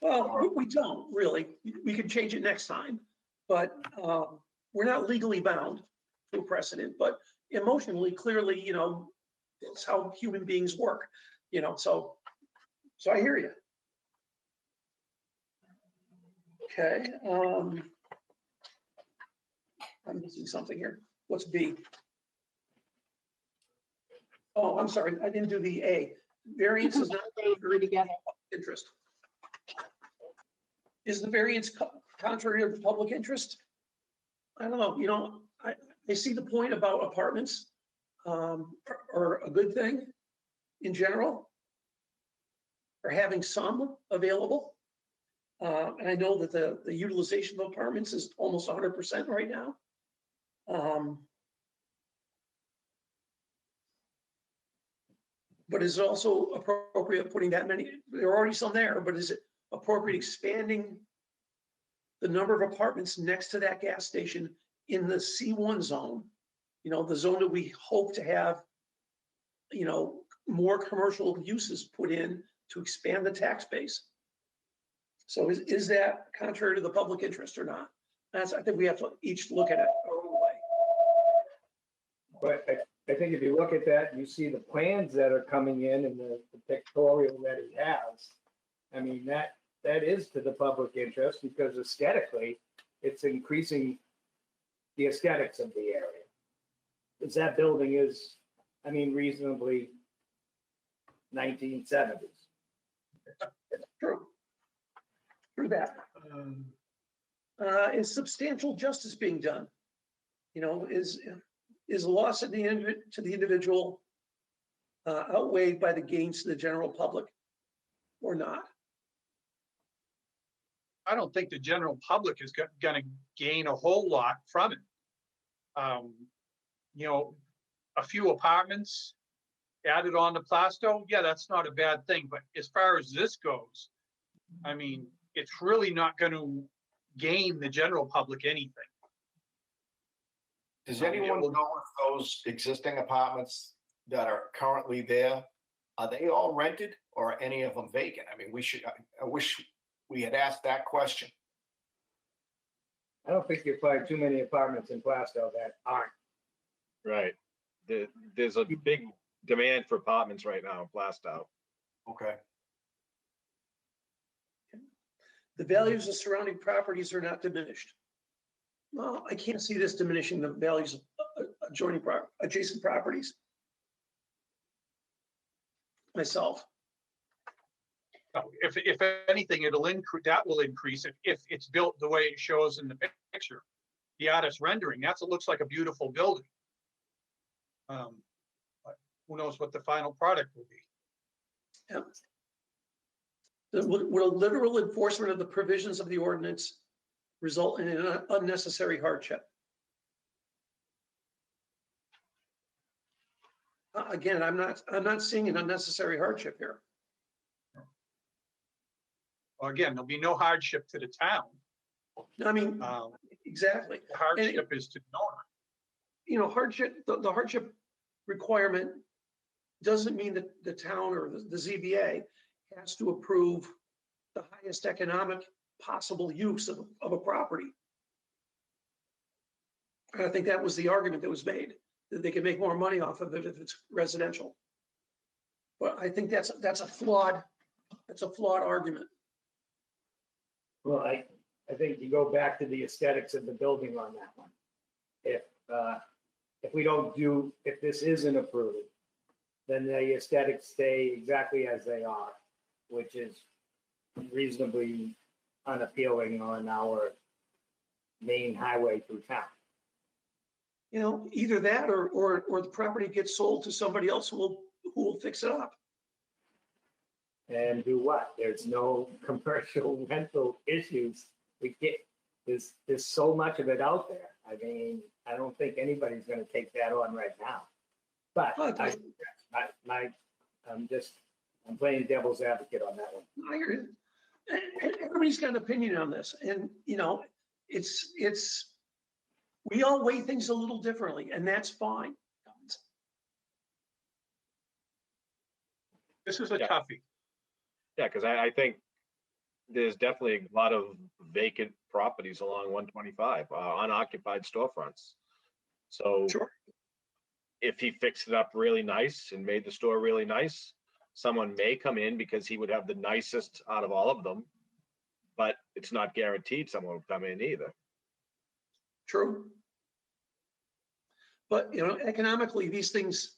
Speaker 1: Well, we don't really. We could change it next time, but we're not legally bound to a precedent, but emotionally, clearly, it's how human beings work, so I hear you. Okay. I'm missing something here. What's B? Oh, I'm sorry. I didn't do the A. Variance is not
Speaker 2: Agree together.
Speaker 1: interest. Is the variance contrary to the public interest? I don't know, I see the point about apartments, are a good thing in general, or having some available. And I know that the utilization of apartments is almost 100% right now. But is it also appropriate putting that many, there are already some there, but is it appropriate expanding the number of apartments next to that gas station in the C1 zone? The zone that we hope to have, more commercial uses put in to expand the tax base. So is that contrary to the public interest or not? I think we have to each look at it our own way.
Speaker 4: But I think if you look at that, you see the plans that are coming in and the pictorial that he has. I mean, that is to the public interest because aesthetically, it's increasing the aesthetics of the area. Because that building is, reasonably 1970s.
Speaker 1: True that. Is substantial justice being done? Is loss to the individual outweighed by the gains to the general public or not?
Speaker 6: I don't think the general public is going to gain a whole lot from it. A few apartments added on to Plaistow, yeah, that's not a bad thing. But as far as this goes, it's really not going to gain the general public anything.
Speaker 9: Does anyone know if those existing apartments that are currently there, are they all rented or are any of them vacant? I wish we had asked that question.
Speaker 4: I don't think you'll find too many apartments in Plaistow that aren't.
Speaker 5: Right. There's a big demand for apartments right now in Plaistow.
Speaker 9: Okay.
Speaker 1: The values of surrounding properties are not diminished. Well, I can't see this diminishing the values of adjacent properties myself.
Speaker 6: If anything, that will increase if it's built the way it shows in the picture. The artist rendering, it looks like a beautiful building. But who knows what the final product will be?
Speaker 1: Yeah. Would a literal enforcement of the provisions of the ordinance result in an unnecessary hardship? Again, I'm not seeing an unnecessary hardship here.
Speaker 6: Well, again, there'll be no hardship to the town.
Speaker 1: Exactly.
Speaker 6: The hardship is to the owner.
Speaker 1: Hardship, the hardship requirement doesn't mean that the town or the ZBA has to approve the highest economic possible use of a property. And I think that was the argument that was made, that they could make more money off of it if it's residential. But I think that's a flawed argument.
Speaker 4: Well, I think you go back to the aesthetics of the building on that one. If this isn't approved, then the aesthetics stay exactly as they are, which is reasonably unappealing on our main highway through town.
Speaker 1: Either that or the property gets sold to somebody else who will fix it up.
Speaker 4: And do what? There's no commercial rental issues. There's so much of it out there. I don't think anybody's going to take that on right now. But I'm playing devil's advocate on that one.
Speaker 1: I hear you. Everybody's got an opinion on this, and we all weigh things a little differently, and that's fine.
Speaker 6: This is a
Speaker 5: Yeah.
Speaker 6: toughie.
Speaker 5: Yeah, because I think there's definitely a lot of vacant properties along 125, unoccupied storefronts. So
Speaker 1: Sure.
Speaker 5: if he fixed it up really nice and made the store really nice, someone may come in because he would have the nicest out of all of them, but it's not guaranteed someone will come in either.
Speaker 1: True. But, economically, these things,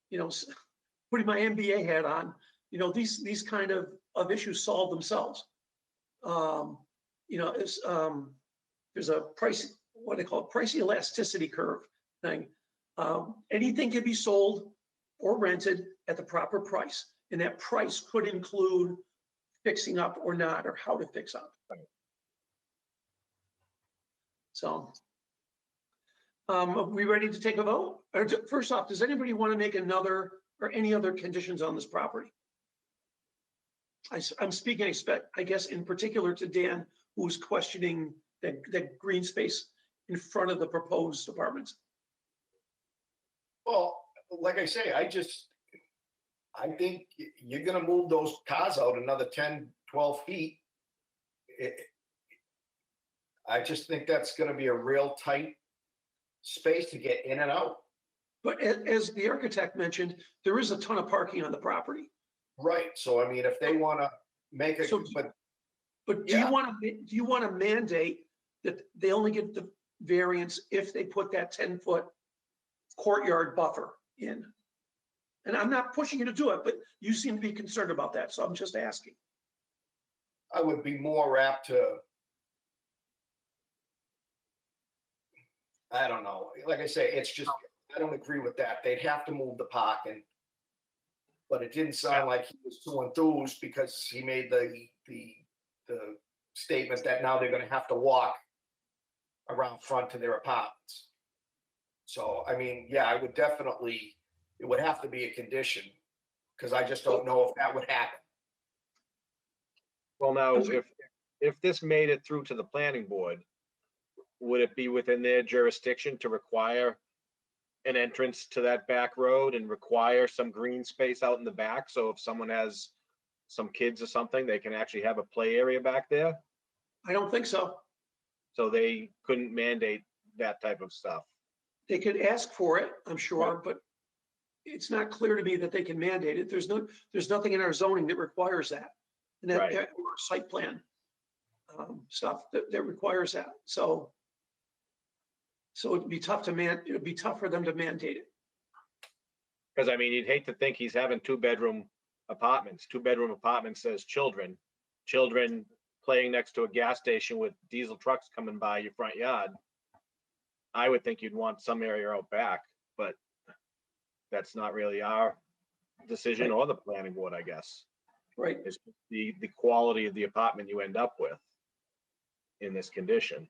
Speaker 1: putting my MBA hat on, these kind of issues solve themselves. you know, there's a price, what they call it, price elasticity curve thing. Anything can be sold or rented at the proper price, and that price could include fixing up or not, or how to fix up. So, are we ready to take a vote? Or first off, does anybody want to make another or any other conditions on this property? I'm speaking, I guess, in particular to Dan, who's questioning that green space in front of the proposed apartments.
Speaker 9: Well, like I say, I think you're gonna move those cars out another 10, 12 feet. I just think that's gonna be a real tight space to get in and out.
Speaker 1: But as the architect mentioned, there is a ton of parking on the property.
Speaker 9: Right, so I mean, if they wanna make it,
Speaker 1: So-
Speaker 9: but
Speaker 1: But do
Speaker 9: Yeah.
Speaker 1: you want to mandate that they only get the variance if they put that 10-foot courtyard buffer in? And I'm not pushing you to do it, but you seem to be concerned about that, so I'm just asking.
Speaker 9: I would be more apt to. I don't know, like I say, it's just, I don't agree with that, they'd have to move the parking. But it didn't sound like he was too enthused because he made the statement that now they're gonna have to walk around front to their apartments. So, I mean, yeah, I would definitely, it would have to be a condition, because I just don't know if that would happen.
Speaker 5: Well, now, if this made it through to the planning board, would it be within their jurisdiction to require an entrance to that back road and require some green space out in the back? So if someone has some kids or something, they can actually have a play area back there?
Speaker 1: I don't think so.
Speaker 5: So they couldn't mandate that type of stuff.
Speaker 1: They could ask for it, I'm sure, but it's not clear to me that they can mandate it. There's nothing in our zoning that requires that. And that,
Speaker 5: Right.
Speaker 1: or site plan stuff that requires that. So it'd be tough it would be tough for them to mandate it.
Speaker 5: Because I mean, you'd hate to think he's having two-bedroom apartments. Two-bedroom apartment says children playing next to a gas station with diesel trucks coming by your front yard. I would think you'd want some area out back, but that's not really our decision or the planning board, I guess.
Speaker 1: Right.
Speaker 5: It's the quality of the apartment you end up with in this condition.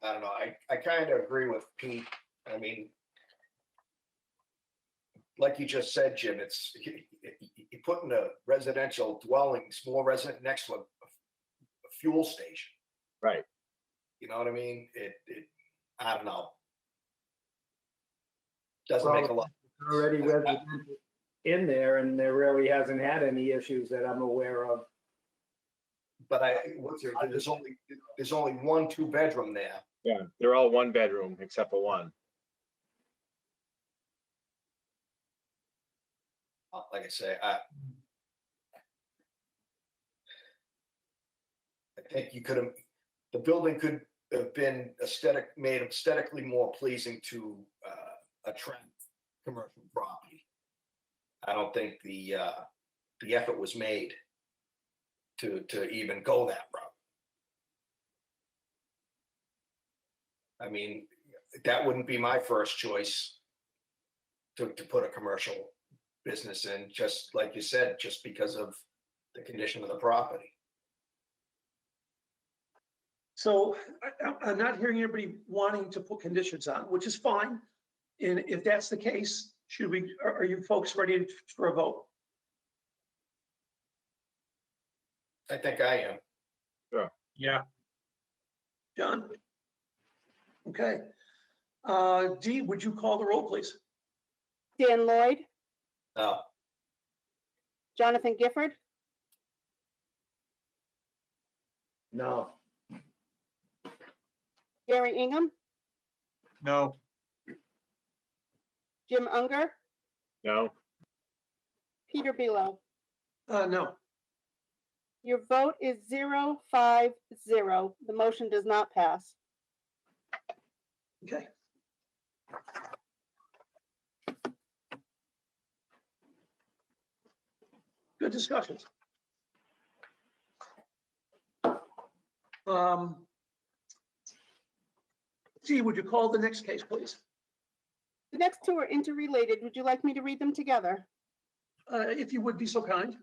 Speaker 9: I don't know, I kind of agree with Pete, I mean, like you just said, Jim, it's, you're putting a residential dwelling, small resident next to a fuel station.
Speaker 5: Right.
Speaker 9: You know what I mean? I don't know. Doesn't make a lot.
Speaker 4: Already residential in there, and there really hasn't had any issues that I'm aware of.
Speaker 9: But there's only one 2-bedroom there.
Speaker 5: Yeah, they're all one bedroom except for one.
Speaker 9: Like I say, I think the building could have been made aesthetically more pleasing to attract commercial property. I don't think the effort was made to even go that route. I mean, that wouldn't be my first choice to put a commercial business in, just like you said, just because of the condition of the property.
Speaker 1: So I'm not hearing anybody wanting to put conditions on, which is fine. And if that's the case, are you folks ready for a vote?
Speaker 9: I think I am.
Speaker 6: Yeah,
Speaker 1: John? Okay. Dee, would you call the roll, please?
Speaker 2: Dan Lloyd,
Speaker 9: No.
Speaker 2: Jonathan Gifford,
Speaker 4: No,
Speaker 2: Gary Ingham,
Speaker 6: no,
Speaker 2: Jim Unger,
Speaker 5: No?
Speaker 2: Peter Below.
Speaker 1: No.
Speaker 2: Your vote is 0-5-0. The motion does not pass.
Speaker 1: Okay. Good discussions. Gee, would you call the next case, please?
Speaker 2: The next two are interrelated. Would you like me to read them together?
Speaker 1: If you would be so kind.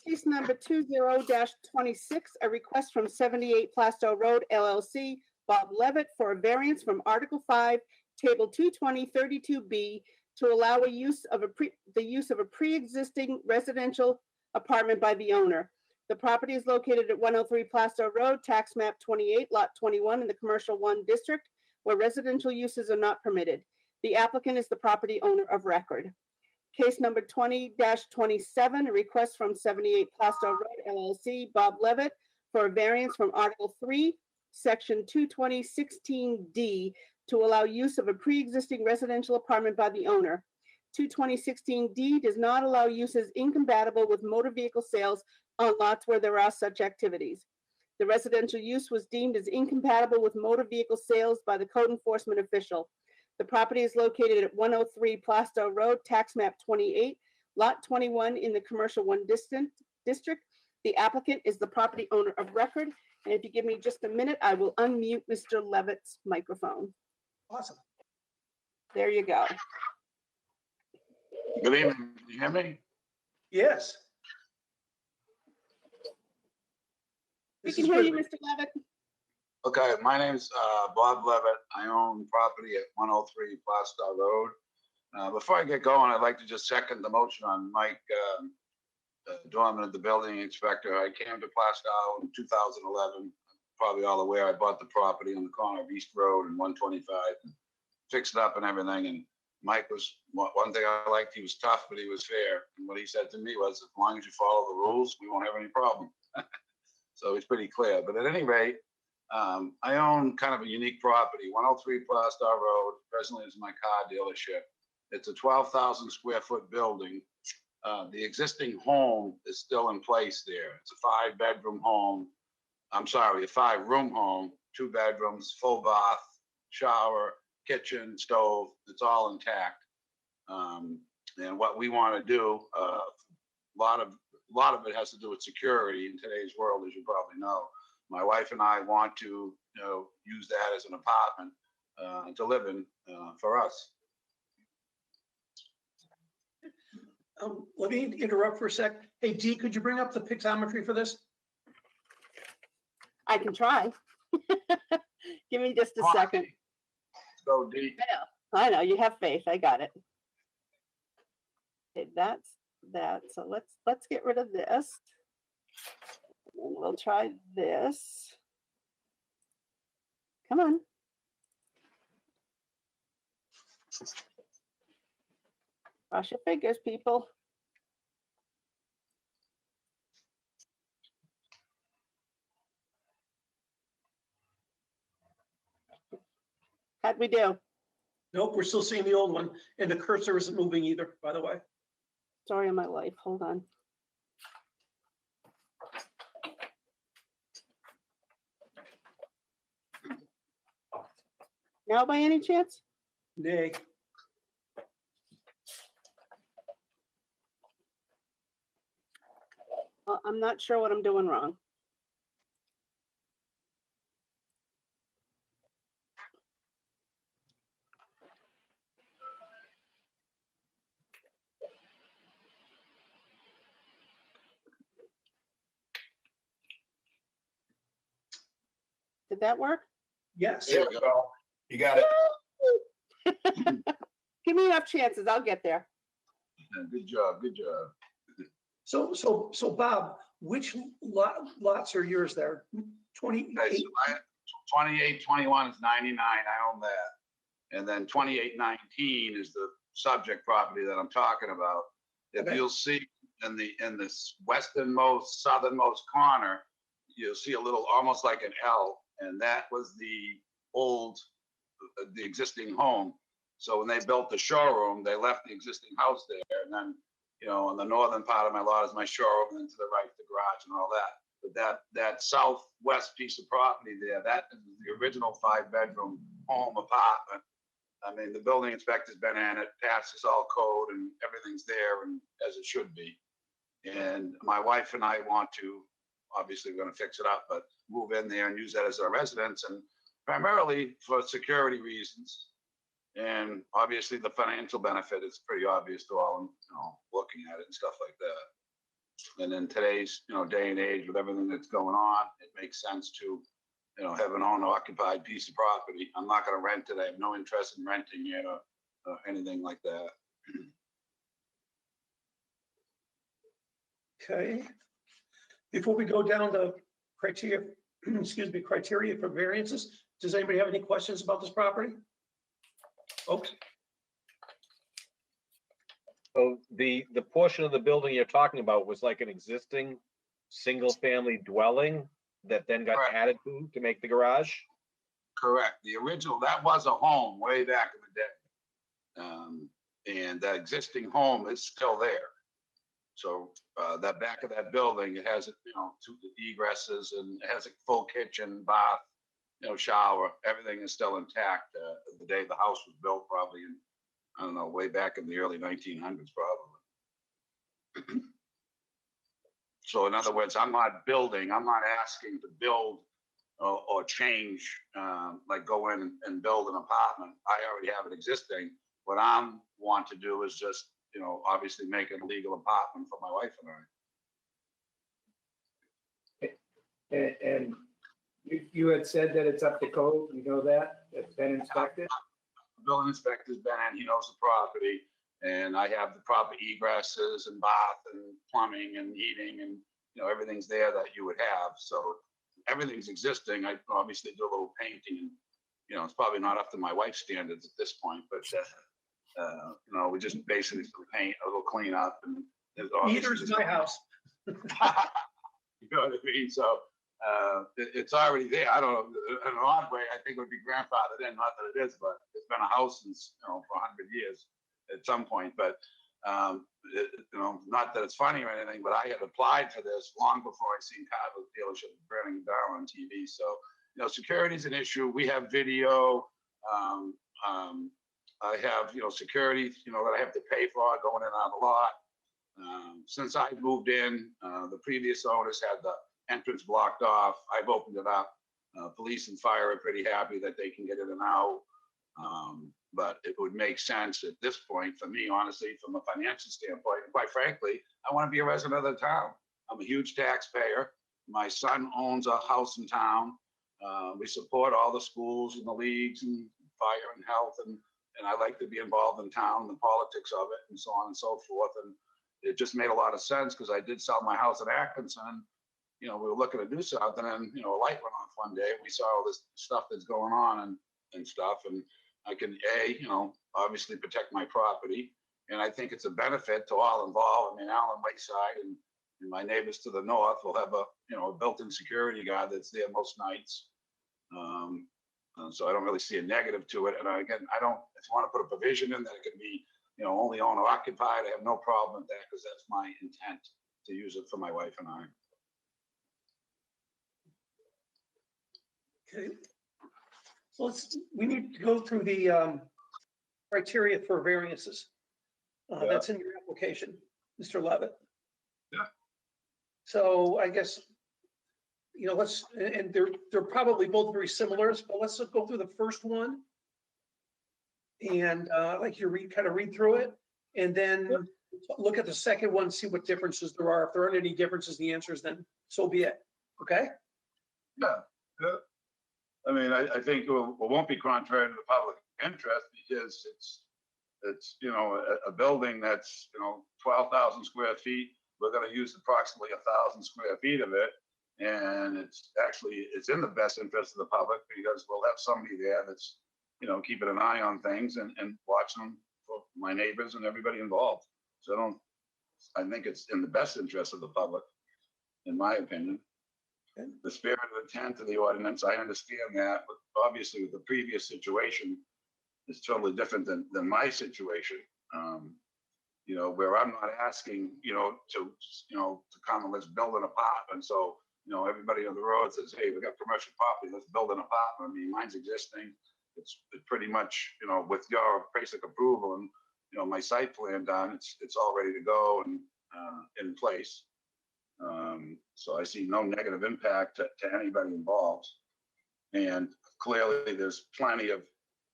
Speaker 2: Case number 20-26, a request from 78 Plaistow Road LLC, Bob Levitt, for a variance from Article 5, Table 220-32B to allow the use of a pre-existing residential apartment by the owner. The property is located at 103 Plaistow Road, tax map 28, lot 21 in the commercial 1 district, where residential uses are not permitted. The applicant is the property owner of record. Case number 20-27, a request from 78 Plaistow Road LLC, Bob Levitt, for a variance from Article 3, Section 220-16D to allow use of a pre-existing residential apartment by the owner. 220-16D does not allow uses incompatible with motor vehicle sales on lots where there are such activities. The residential use was deemed as incompatible with motor vehicle sales by the code enforcement official. The property is located at 103 Plaistow Road, tax map 28, lot 21 in the commercial 1 district. The applicant is the property owner of record. And if you give me just a minute, I will unmute Mr. Levitt's microphone.
Speaker 1: Awesome.
Speaker 2: There you go.
Speaker 10: Good evening. Can you hear me?
Speaker 1: Yes.
Speaker 2: We
Speaker 1: This
Speaker 2: can
Speaker 1: is
Speaker 2: hear you,
Speaker 1: Ridley.
Speaker 2: Mr. Levitt.
Speaker 10: Okay, my name's Bob Levitt. I own property at 103 Plaistow Road. Before I get going, I'd like to just second the motion on Mike Dorman, the building inspector. I came to Plaistow in 2011. Probably all aware, I bought the property on the corner of East Road and 125 and fixed it up and everything. And Mike was, one thing I liked, he was tough, but he was fair. And what he said to me was, as long as you follow the rules, we won't have any problem. So it's pretty clear. But at any rate, I own kind of a unique property, 103 Plaistow Road, presently is my car dealership. It's a 12,000 square foot building. The existing home is still in place there. It's a 5-bedroom home. I'm sorry, a 5-room home, 2 bedrooms, full bath, shower, kitchen, stove, it's all intact. And what we want to do, a lot of it has to do with security in today's world, as you probably know. My wife and I want to, use that as an apartment to live in for us.
Speaker 1: Let me interrupt for a sec. Hey, Dee, could you bring up the pictometry for this?
Speaker 2: I can try. Give me just a second.
Speaker 10: So deep.
Speaker 2: I know, you have faith. I got it. Okay, that's that. So let's get rid of this. And we'll try this. Come on. Cross your fingers, people. How'd we do?
Speaker 1: Nope, we're still seeing the old one, and the cursor isn't moving either, by the way.
Speaker 2: Story of my life. Hold on. Now, by any chance?
Speaker 1: Nay.
Speaker 2: Well, I'm not sure what I'm doing wrong. Did that work?
Speaker 1: Yes.
Speaker 9: There we go. You got it.
Speaker 2: Give me enough chances. I'll get there.
Speaker 10: Good job, good job.
Speaker 1: So Bob, which lots are yours there? 28?
Speaker 10: Okay, so 28, 21 is 99, I own that. And then 28, 19 is the subject property that I'm talking about. If
Speaker 1: Okay.
Speaker 10: you'll see in this westernmost, southernmost corner, you'll see a little, almost like an L, and that was the existing home. So when they built the showroom, they left the existing house there, and then, on the northern part of my lot is my showroom, and then to the right, the garage and all that. But that southwest piece of property there, that is the original 5-bedroom home apartment. I mean, the building inspector's been in it, passes all code, and everything's there and as it should be. And my wife and I want to, obviously we're gonna fix it up, but move in there and use that as their residence, and primarily for security reasons. And obviously the financial benefit is pretty obvious to all, looking at it and stuff like that. And in today's, day and age with everything that's going on, it makes sense to, have an owner occupied piece of property. I'm not going to rent it. I have no interest in renting it or anything like that.
Speaker 1: Okay. Before we go down the criteria, criteria for variances, does anybody have any questions about this property? Folks?
Speaker 5: So the portion of the building you're talking about was like an existing single-family dwelling that then got
Speaker 10: Correct.
Speaker 5: added to make the garage?
Speaker 10: Correct. The original, that was a home way back in the day. And that existing home is still there. So that back of that building, it has, two egresses, and it has a full kitchen, bath, shower. Everything is still intact. The day the house was built, probably in, I don't know, way back in the early 1900s, probably. So in other words, I'm not asking to build or change, like go in and build an apartment. I already have it existing. What I want to do is just, obviously make it a legal apartment for my wife and I.
Speaker 4: And you had said that it's up to code, you know that? It's been inspected?
Speaker 10: The building inspector's been in, he knows the property, and I have the proper egresses and bath and plumbing and heating and, everything's there that you would have. So everything's existing. I obviously do a little painting and, it's probably not up to my wife's standards at this point, but, we just basically paint, a little clean up, and there's
Speaker 1: Heater's my house.
Speaker 10: You know what I mean? So it's already there. I don't know, in an odd way, I think it would be grandfathered in, not that it is, but it's been a house since, for 100 years at some point. But, not that it's funny or anything, but I had applied for this long before I seen Carver's dealership burning down on TV. So, security is an issue. We have video. I have, security, that I have to pay for going in and out of the lot. Since I moved in, the previous owners had the entrance blocked off. I've opened it up. Police and fire are pretty happy that they can get in and out. But it would make sense at this point for me, honestly, from a financial standpoint. And quite frankly, I want to be a resident of the town. I'm a huge taxpayer. My son owns a house in town. We support all the schools and the leagues and fire and health, and I like to be involved in town, the politics of it, and so on and so forth. And it just made a lot of sense because I did sell my house in Atkinson. We were looking to do something, and a light went off one day. We saw all this stuff that's going on and stuff, and I can obviously protect my property, and I think it's a benefit to all involved. I mean, Allen Lakeside and my neighbors to the north will have a built-in security guard that's there most nights. So I don't really see a negative to it. And again, I don't, if you want to put a provision in that it can be, only owner occupied, I have no problem with that because that's my intent to use it for my wife and I.
Speaker 1: Okay. So we need to go through the criteria for variances. That's in your application, Mr. Levitt.
Speaker 10: Yeah.
Speaker 1: So I guess, and they're probably both very similar, but let's go through the first one. And like you kind of read through it, and then look at the second one, see what differences there are. If there aren't any differences, the answers, then so be it. Okay?
Speaker 10: Yeah. I mean, I think it won't be contrary to the public interest because it's a building that's 12,000 square feet. We're going to use approximately 1,000 square feet of it, and it's in the best interest of the public because we'll have somebody there that's keeping an eye on things and watching them for my neighbors and everybody involved. So I think it's in the best interest of the public, in my opinion. The spirit of intent of the ordinance, I understand that, but obviously with the previous situation, it's totally different than my situation. Where I'm not asking, to come and let's build an apartment. So, everybody on the road says, hey, we got commercial property, let's build an apartment. I mean, mine's existing. It's pretty much, with your basic approval and, my site plan done, it's all ready to go and in place. So I see no negative impact to anybody involved. And clearly, there's plenty of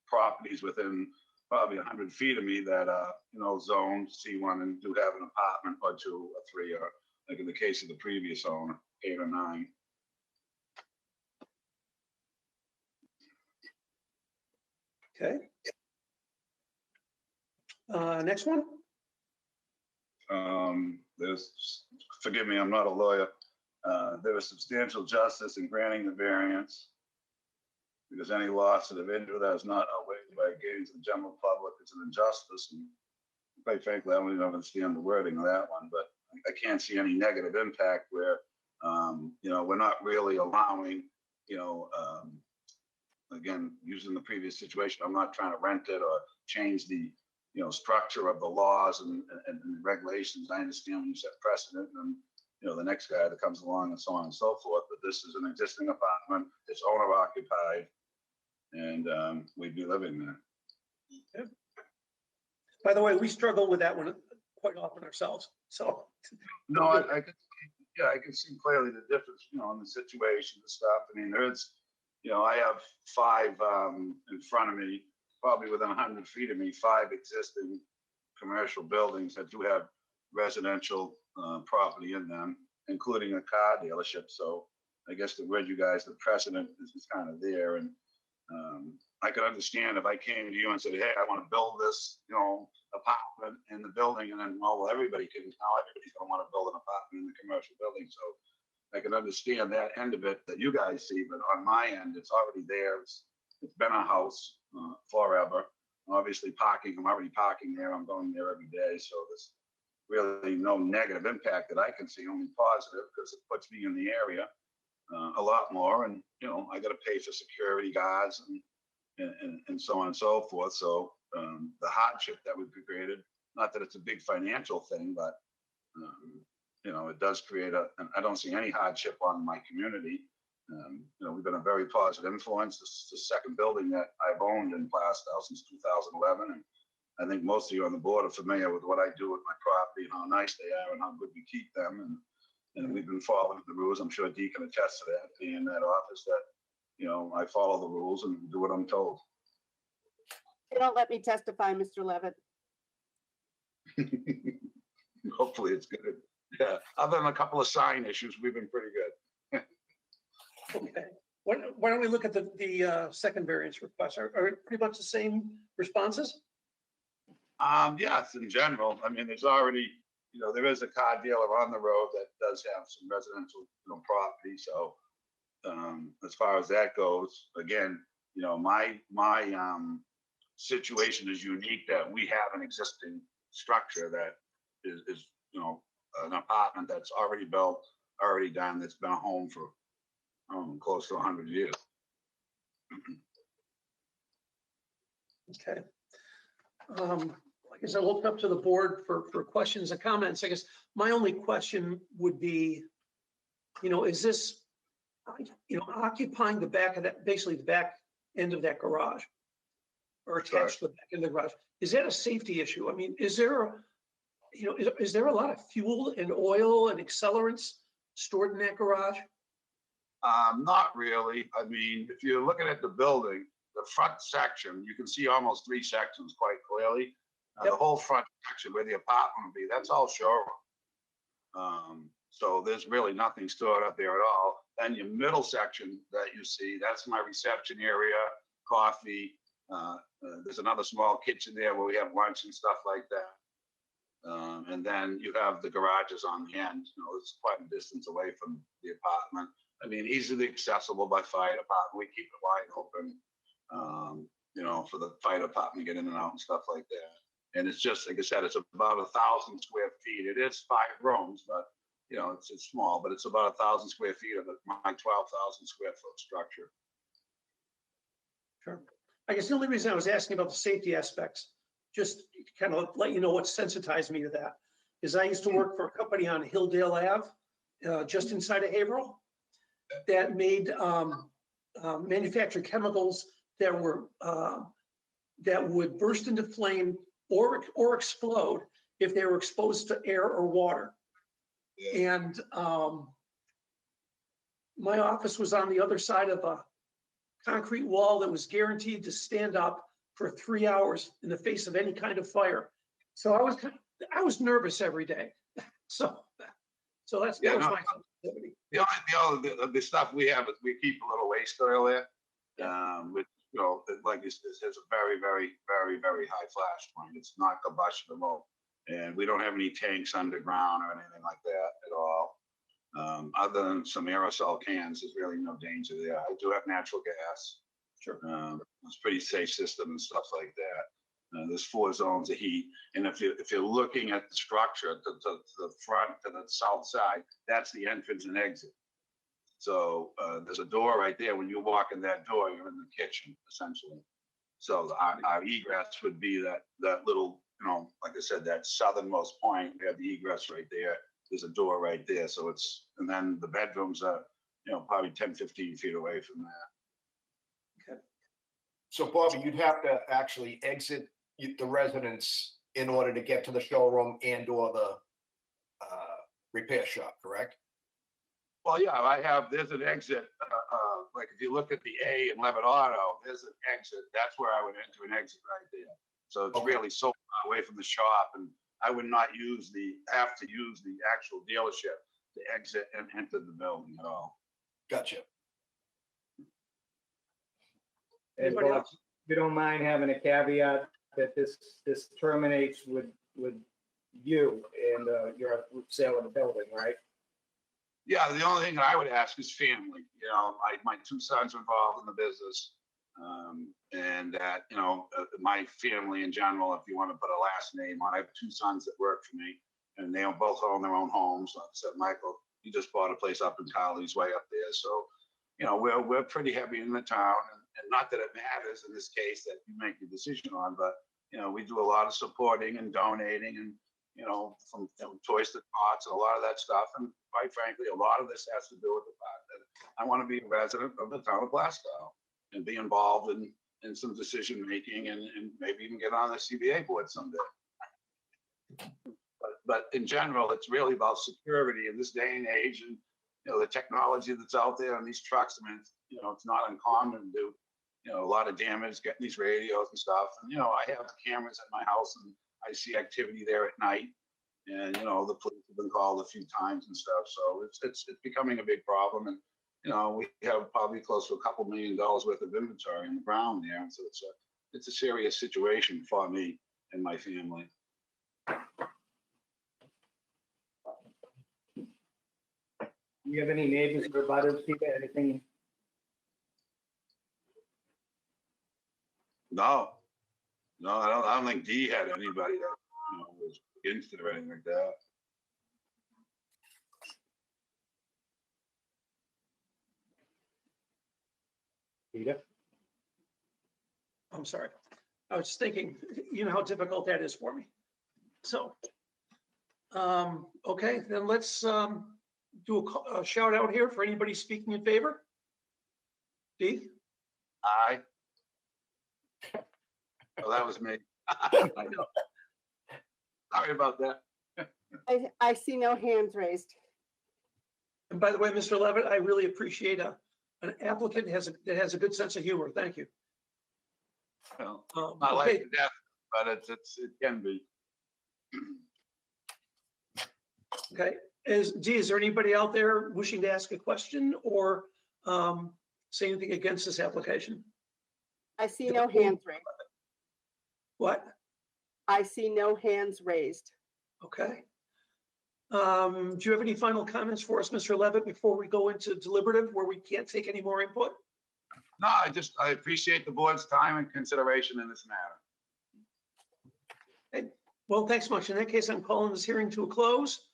Speaker 10: properties within probably 100 feet of me that are, zoned C1 and do have an apartment or two or three, or like in the case of the previous owner, 8 or 9.
Speaker 1: Okay. Next one.
Speaker 10: Forgive me, I'm not a lawyer. There was substantial justice in granting the variance because any loss of the individual that is not outweighed by gains to the general public is an injustice. And quite frankly, I don't even understand the wording of that one, but I can't see any negative impact where, we're not really allowing, again, using the previous situation, I'm not trying to rent it or change the, structure of the laws and regulations. I understand when you set precedent and, the next guy that comes along and so on and so forth, but this is an existing apartment, it's owner occupied, and we'd be living there.
Speaker 1: Yeah. By the way, we struggle with that one quite often ourselves. So
Speaker 10: no, I can see clearly the difference, in the situation, the stuff. I mean, there's, I have 5 in front of me, probably within 100 feet of me, 5 existing commercial buildings that do have residential property in them, including a car dealership. So I guess the word you guys, the precedent is kind of there. And I could understand if I came to you and said, hey, I want to build this, apartment in the building, and then, well, everybody's going to want to build an apartment in the commercial building. So I can understand that end of it that you guys see, but on my end, it's already there. It's been a house forever. Obviously parking, I'm already parking there. I'm going there every day. So there's really no negative impact that I can see, only positive, because it puts me in the area a lot more. And, I got to pay for security guards and so on and so forth. So the hardship that would be created, not that it's a big financial thing, but, it does create I don't see any hardship on my community. We've been a very positive influence. This is the second building that I've owned in Plaistow since 2011. And I think most of you on the board are familiar with what I do with my property and how nice they are and how good we keep them. And we've been following the rules. I'm sure Dee can attest to that, being in that office, that, I follow the rules and do what I'm told.
Speaker 2: They don't let me testify, Mr. Levitt.
Speaker 10: Hopefully it's good. Yeah, other than a couple of sign issues, we've been pretty good.
Speaker 1: okay. Why don't we look at the second variance request? Are pretty much the same responses?
Speaker 10: Yes, in general. I mean, there's already, there is a car dealer on the road that does have some residential, property. So as far as that goes, again, my situation is unique that we have an existing structure that is an apartment that's already built, already done, that's been a home for close to 100 years.
Speaker 1: Okay. I guess I'll open up to the board for questions and comments. I guess my only question would be, is this, occupying the back of that, basically the back end of that garage or attached to the back end of the garage? Is that a safety issue? I mean, is there a lot of fuel and oil and accelerants stored in that garage?
Speaker 10: Not really. I mean, if you're looking at the building, the front section, you can see almost 3 sections quite clearly.
Speaker 1: Yep.
Speaker 10: The whole front section where the apartment would be, that's all showroom. So there's really nothing stored up there at all. Then your middle section that you see, that's my reception area, coffee. There's another small kitchen there where we have lunch and stuff like that. And then you have the garages on the end. It's quite a distance away from the apartment. I mean, easily accessible by fire department. We keep it wide open, for the fire department to get in and out and stuff like that. And it's just, like I said, it's about 1,000 square feet. It is 5 rooms, but it's small, but it's about 1,000 square feet of my 12,000 square foot structure.
Speaker 1: Sure. I guess the only reason I was asking about the safety aspects, just to kind of let you know what sensitized me to that, is I used to work for a company on Hilldale Ave, just inside of Haverhill, that made manufactured chemicals that were that would burst into flame or explode if they were exposed to air or water.
Speaker 10: Yeah.
Speaker 1: And my office was on the other side of a concrete wall that was guaranteed to stand up for 3 hours in the face of any kind of fire. So I was nervous every day. So that
Speaker 10: Yeah,
Speaker 1: was
Speaker 10: no.
Speaker 1: my sensitivity.
Speaker 10: The stuff we have is we keep a little waste oil there. Which, like it has a very, very, very, very high flash point. It's not combustible. And we don't have any tanks underground or anything like that at all. Other than some aerosol cans, there's really no danger there. I do have natural gas.
Speaker 1: Sure.
Speaker 10: It's a pretty safe system and stuff like that. There's 4 zones of heat. And if you're looking at the structure, to the front, to the south side, that's the entrance and exit. So there's a door right there. When you walk in that door, you're in the kitchen, essentially. So our egress would be that little, like I said, that southernmost point. We have the egress right there. There's a door right there. So and then the bedrooms are, probably 10, 15 feet away from that.
Speaker 1: Okay.
Speaker 9: So Bobby, you'd have to actually exit the residence in order to get to the showroom and or the repair shop, correct?
Speaker 10: Well, yeah, there's an exit. Like if you look at the A in Levitt Auto, there's an exit. That's where I would enter and exit right there. So it's really so far away from the shop, and I would not have to use the actual dealership to exit and enter the building at all.
Speaker 9: Gotcha.
Speaker 4: And
Speaker 1: Anybody
Speaker 4: Bob,
Speaker 1: else?
Speaker 4: if you don't mind having a caveat that this terminates with you and your sale of the building, right?
Speaker 10: Yeah, the only thing that I would ask is family. My 2 sons are involved in the business. And that, my family in general, if you want to put a last name on, I have 2 sons that work for me, and they both own their own homes. Like I said, Michael, he just bought a place up in Colley's way up there. So, we're pretty heavy in the town, and not that it matters in this case that you make the decision on, but, we do a lot of supporting and donating and, from toys to pots and a lot of that stuff. And quite frankly, a lot of this has to do with the fact that I want to be a resident of the town of Plaistow and be involved in some decision making and maybe even get on the CBA board someday. But in general, it's really about security in this day and age, and the technology that's out there on these trucks. I mean, it's not uncommon to do a lot of damage getting these radios and stuff. And I have cameras at my house, and I see activity there at night. And the police have been called a few times and stuff. So it's becoming a big problem. And we have probably close to $2 million worth of inventory in the ground there. And so it's a serious situation for me and my family.
Speaker 4: Do you have any neighbors or butters, Peter? Anything?
Speaker 10: No, I don't think Dee had anybody that was against it or anything like that.
Speaker 4: Peter?
Speaker 1: I'm sorry. I was thinking, how difficult that is for me. So, okay, then let's do a shout out here for anybody speaking in favor. Dee?
Speaker 10: Aye. Well, that was me. I know. Sorry about that.
Speaker 2: I see no hands raised.
Speaker 1: And by the way, Mr. Levitt, I really appreciate an applicant that has a good sense of humor. Thank you.
Speaker 10: Well, not
Speaker 1: Okay,
Speaker 10: like to death, but it can be.
Speaker 1: okay. Is there anybody out there wishing to ask a question or say anything against this application?
Speaker 2: I see no hands raised.
Speaker 1: What?
Speaker 2: I see no hands raised.
Speaker 1: Okay. Do you have any final comments for us, Mr. Levitt, before we go into deliberative where we can't take any more input?
Speaker 10: No, I appreciate the board's time and consideration in this matter.
Speaker 1: Okay. Well, thanks much. In that case, I'm calling this hearing to a close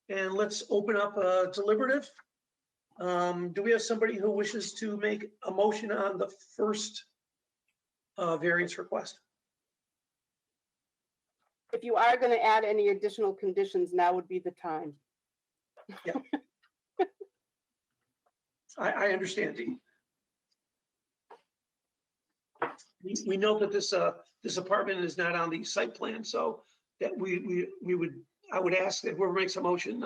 Speaker 1: and let's open up a deliberative. Do we have somebody who wishes to make a motion on the first variance request?
Speaker 2: If you are going to add any additional conditions, now would be the time.
Speaker 1: I understand, Dean. We know that this apartment is not on the site plan, so that I would ask that whoever makes a motion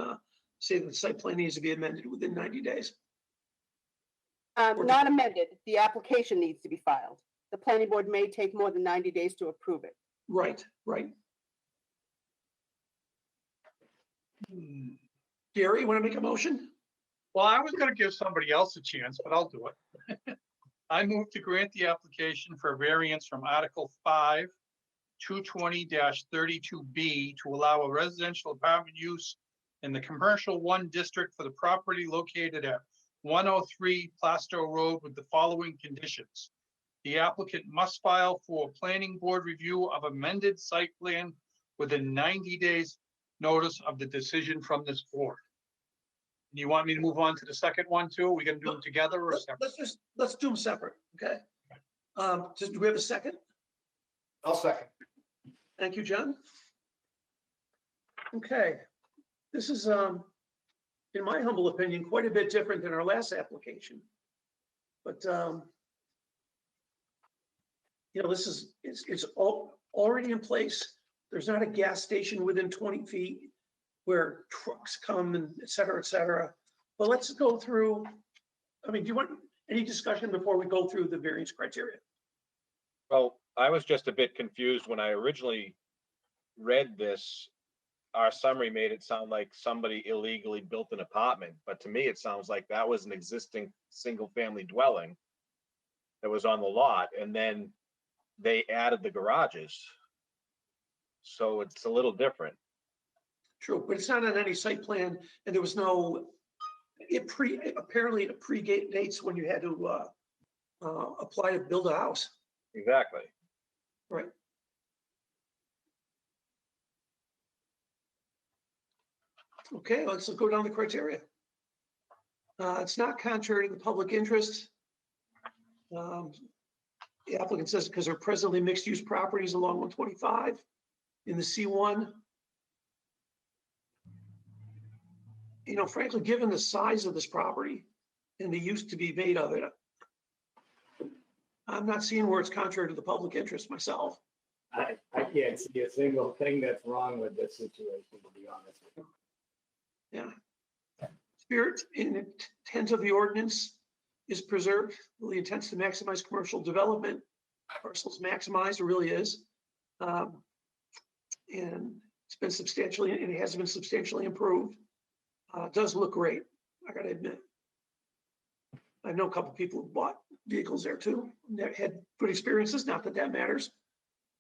Speaker 1: say that the site plan needs to be amended within 90 days.
Speaker 2: Not amended, the application needs to be filed. The planning board may take more than 90 days to approve it.
Speaker 1: Right. Gary, you want to make a motion?
Speaker 6: Well, I was gonna give somebody else a chance, but I'll do it. I move to grant the application for a variance from Article 5, 220-32B to allow a residential apartment use in the Commercial 1 District for the property located at 103 Plaistow Road with the following conditions. The applicant must file for planning board review of amended site plan within 90 days notice of the decision from this board. You want me to move on to the second one too? Are we gonna do them together or separate?
Speaker 1: Let's do them separate, okay? Just, do we have a second?
Speaker 9: I'll second.
Speaker 1: Thank you, John. Okay, this is, in my humble opinion, quite a bit different than our last application. But, this is, it's all already in place. There's not a gas station within 20 feet where trucks come and et cetera, But let's go through, do you want any discussion before we go through the variance criteria?
Speaker 5: Well, I was just a bit confused when I originally read this. Our summary made it sound like somebody illegally built an apartment, but to me, it sounds like that was an existing single-family dwelling that was on the lot, and then they added the garages. So it's a little different.
Speaker 1: True, but it's not on any site plan, and there was no, apparently it predates when you had to apply to build a house.
Speaker 5: Exactly.
Speaker 1: Right. Okay, let's go down the criteria. It's not contrary to the public interest. The applicant says because they're presently mixed-use properties along 125 in the C1. Frankly, given the size of this property and the use to be made of it, I'm not seeing where it's contrary to the public interest myself.
Speaker 4: I can't see a single thing that's wrong with this situation, to be honest with you.
Speaker 1: Yeah. Spirit and intent of the ordinance is preserved. Really intends to maximize commercial development. Parcels maximized, it really is. And it's been substantially, and it has been substantially improved. It does look great, I gotta admit. I know a couple of people who bought vehicles there too. They had good experiences, not that that matters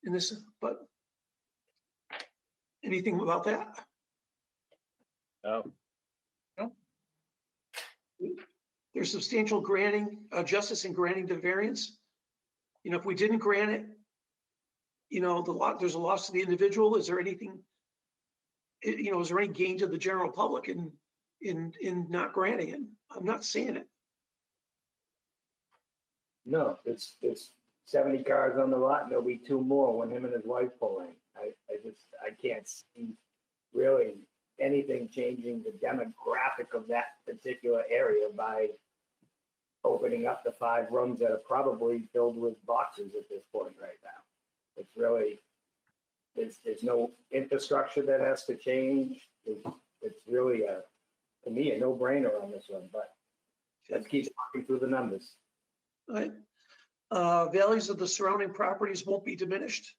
Speaker 1: in this, but anything about that?
Speaker 5: No.
Speaker 1: There's substantial granting, justice in granting the variance. If we didn't grant it, there's a loss to the individual. Is there anything, is there any gain to the general public in not granting it? I'm not seeing it.
Speaker 4: No, it's 70 cars on the lot, and there'll be 2 more when him and his wife pull in. I can't see really anything changing the demographic of that particular area by opening up the 5 rooms that are probably filled with boxes at this point right now. It's really, there's no infrastructure that has to change. It's really to me, a no-brainer on this one, but let's keep walking through the numbers.
Speaker 1: All right. Values of the surrounding properties won't be diminished.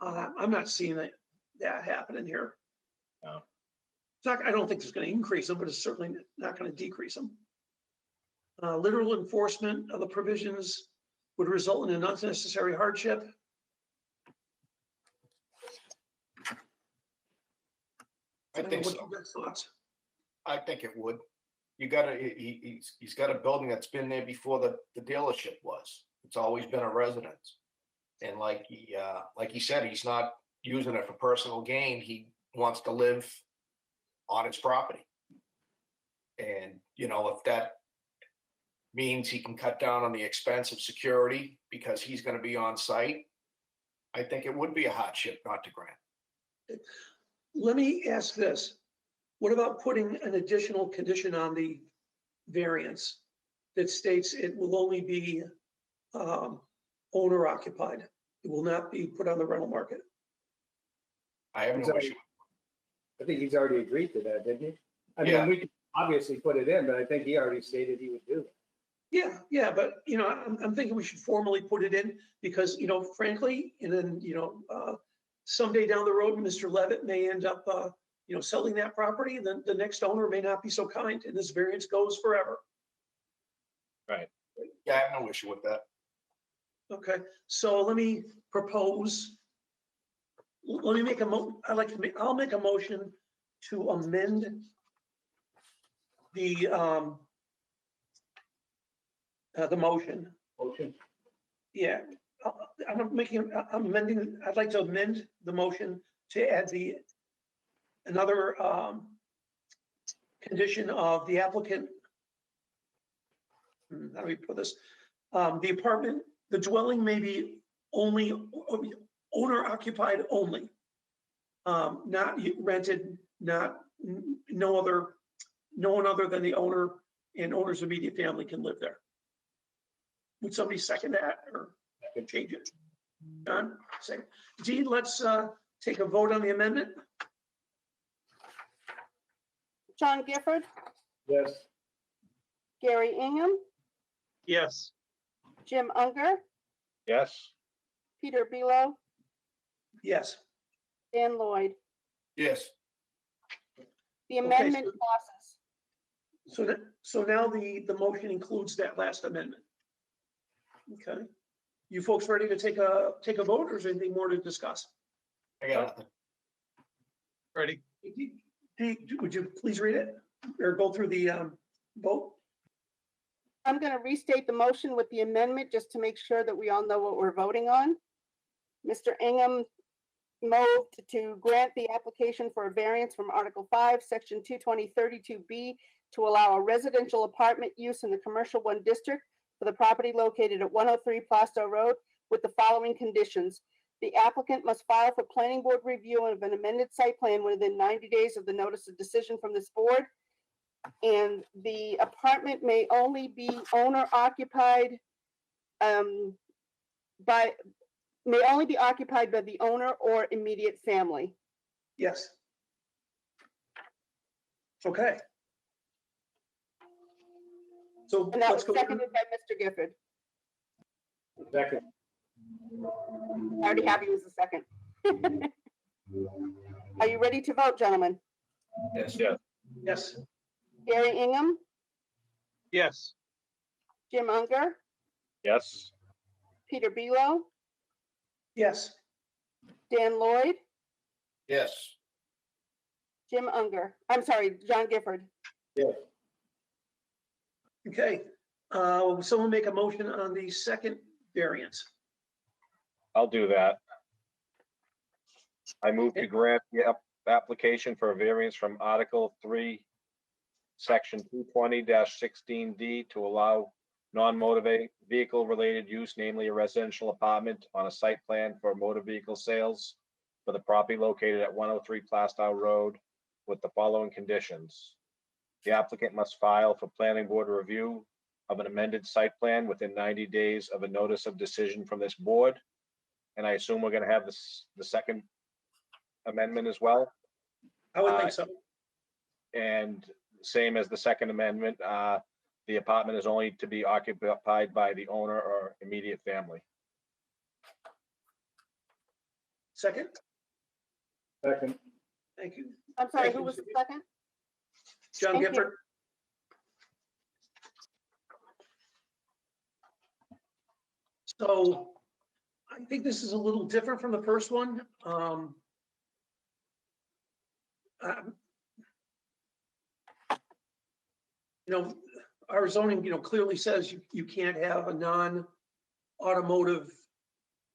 Speaker 1: I'm not seeing that happening here.
Speaker 5: No.
Speaker 1: It's not, I don't think it's going to increase them, but it's certainly not going to decrease them. Literal enforcement of the provisions would result in an unnecessary hardship.
Speaker 9: I think
Speaker 1: What's
Speaker 9: so.
Speaker 1: your thoughts?
Speaker 9: I think it would. He's got a building that's been there before the dealership was. It's always been a residence. And like he said, he's not using it for personal gain. He wants to live on his property. And, if that means he can cut down on the expense of security because he's going to be on site, I think it would be a hardship not to grant.
Speaker 1: Let me ask this. What about putting an additional condition on the variance that states it will only be owner occupied? It will not be put on the rental market.
Speaker 9: I have no issue.
Speaker 4: I think he's already agreed to that, didn't he? I
Speaker 9: Yeah.
Speaker 4: mean, we could obviously put it in, but I think he already stated he would do that.
Speaker 1: Yeah, but, I'm thinking we should formally put it in because, frankly, and then, someday down the road, Mr. Levitt may end up, selling that property, and then the next owner may not be so kind, and this variance goes forever.
Speaker 9: Yeah, I have no issue with that.
Speaker 1: Okay, so let me propose. Let me make I'll make a motion to amend the motion.
Speaker 4: Motion.
Speaker 1: Yeah, I'm amending, I'd like to amend the motion to add another condition of the applicant. How do we put this? The dwelling may be only owner occupied only. Not rented, no one other than the owner and owner's immediate family can live there. Would somebody second that or change it? John, second. Dean, let's take a vote on the amendment.
Speaker 2: John Gifford,
Speaker 4: Yes.
Speaker 2: Gary Ingham,
Speaker 6: Yes.
Speaker 2: Jim Unger,
Speaker 5: Yes,
Speaker 2: Peter Bealow,
Speaker 1: Yes.
Speaker 2: Dan Lloyd.
Speaker 9: Yes.
Speaker 2: The amendment
Speaker 1: so-
Speaker 2: passes.
Speaker 1: So now the motion includes that last amendment. Okay. You folks ready to take a vote, or is there anything more to discuss?
Speaker 9: I got nothing.
Speaker 6: Ready?
Speaker 1: Would you please read it or go through the vote?
Speaker 2: I'm going to restate the motion with the amendment just to make sure that we all know what we're voting on. Mr. Ingham moved to grant the application for a variance from Article 5, Section 220-32B to allow a residential apartment use in the Commercial 1 District for the property located at 103 Plaistow Road with the following conditions. The applicant must file for planning board review of an amended site plan within 90 days of the notice of decision from this board. And the apartment may only be owner occupied by the owner or immediate family.
Speaker 1: Yes. Okay. So
Speaker 2: And that
Speaker 1: let's
Speaker 2: was
Speaker 1: go.
Speaker 2: seconded by Mr. Gifford.
Speaker 4: Second.
Speaker 2: I already have you as a second. Are you ready to vote, gentlemen?
Speaker 9: Yes.
Speaker 5: yes,
Speaker 1: Yes.
Speaker 2: Gary Ingham,
Speaker 6: Yes.
Speaker 2: Jim Unger,
Speaker 5: yes,
Speaker 2: Peter Bealow,
Speaker 1: Yes.
Speaker 2: Dan Lloyd,
Speaker 9: Yes.
Speaker 2: Jim Unger. I'm sorry, John Gifford.
Speaker 1: Okay. Will someone make a motion on the second variance?
Speaker 5: I'll do that. I move to grant the application for a variance from Article 3, Section 220-16D to allow non-motor vehicle-related use, namely a residential apartment on a site plan for motor vehicle sales for the property located at 103 Plaistow Road with the following conditions. The applicant must file for planning board review of an amended site plan within 90 days of a notice of decision from this board. And I assume we're going to have the second amendment as well.
Speaker 1: I would think so.
Speaker 5: And same as the second amendment, the apartment is only to be occupied by the owner or immediate family.
Speaker 1: Second?
Speaker 4: Second.
Speaker 1: Thank you.
Speaker 2: I'm sorry,
Speaker 1: Thank
Speaker 2: who
Speaker 1: you,
Speaker 2: was the
Speaker 1: Mr.
Speaker 2: second?
Speaker 1: John
Speaker 2: Thank you.
Speaker 1: Gifford? So I think this is a little different from the first one. Our zoning, clearly says you can't have a non-automotive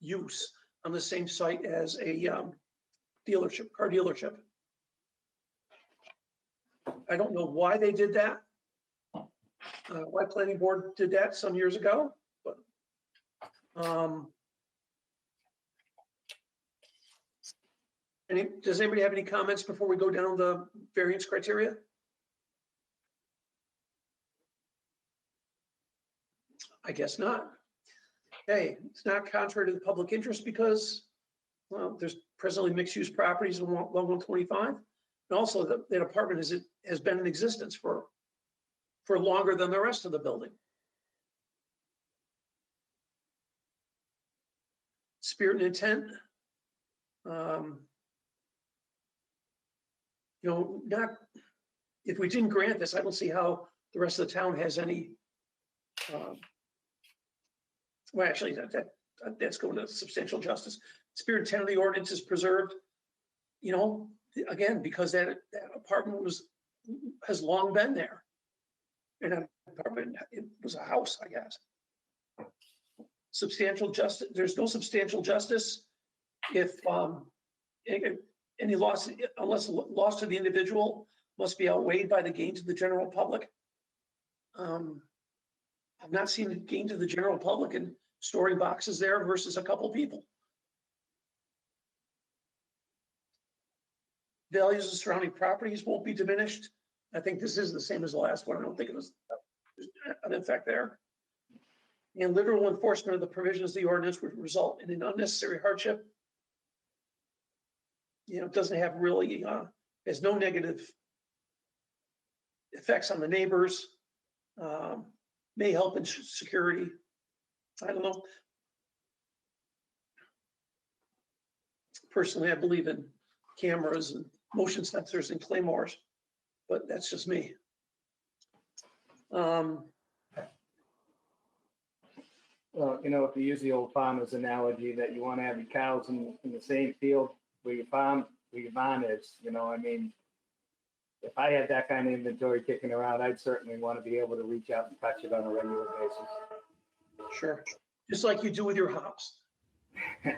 Speaker 1: use on the same site as a dealership, car dealership. I don't know why they did that. Why planning board did that some years ago, but does anybody have any comments before we go down the variance criteria? I guess not. Hey, it's not contrary to the public interest because, well, there's presently mixed-use properties along 125. And also that apartment has been in existence for longer than the rest of the building. Spirit and intent. You know, if we didn't grant this, I don't see how the rest of the town has any. Well, actually, that's going to substantial justice. Spirit and intent of the ordinance is preserved. You know, again, because that apartment has long been there. And an apartment, it was a house, I guess. Substantial justice, there's no substantial justice if any loss, unless loss to the individual must be outweighed by the gain to the general public. I've not seen a gain to the general public in storing boxes there versus a couple people. Values of surrounding properties won't be diminished. I think this is the same as the last one. I don't think it was an effect there. And literal enforcement of the provisions of the ordinance would result in an unnecessary hardship. You know, it doesn't have really, there's no negative effects on the neighbors. May help in security. I don't know. Personally, I believe in cameras and motion sensors and claymores, but that's just me.
Speaker 4: Well, you know, if you use the old farmer's analogy that you want to have your cows in the same field where your barn is, you know, I mean, if I had that kind of inventory kicking around, I'd certainly want to be able to reach out and touch it on a regular basis.
Speaker 1: Sure. Just like you do with your house. Okay,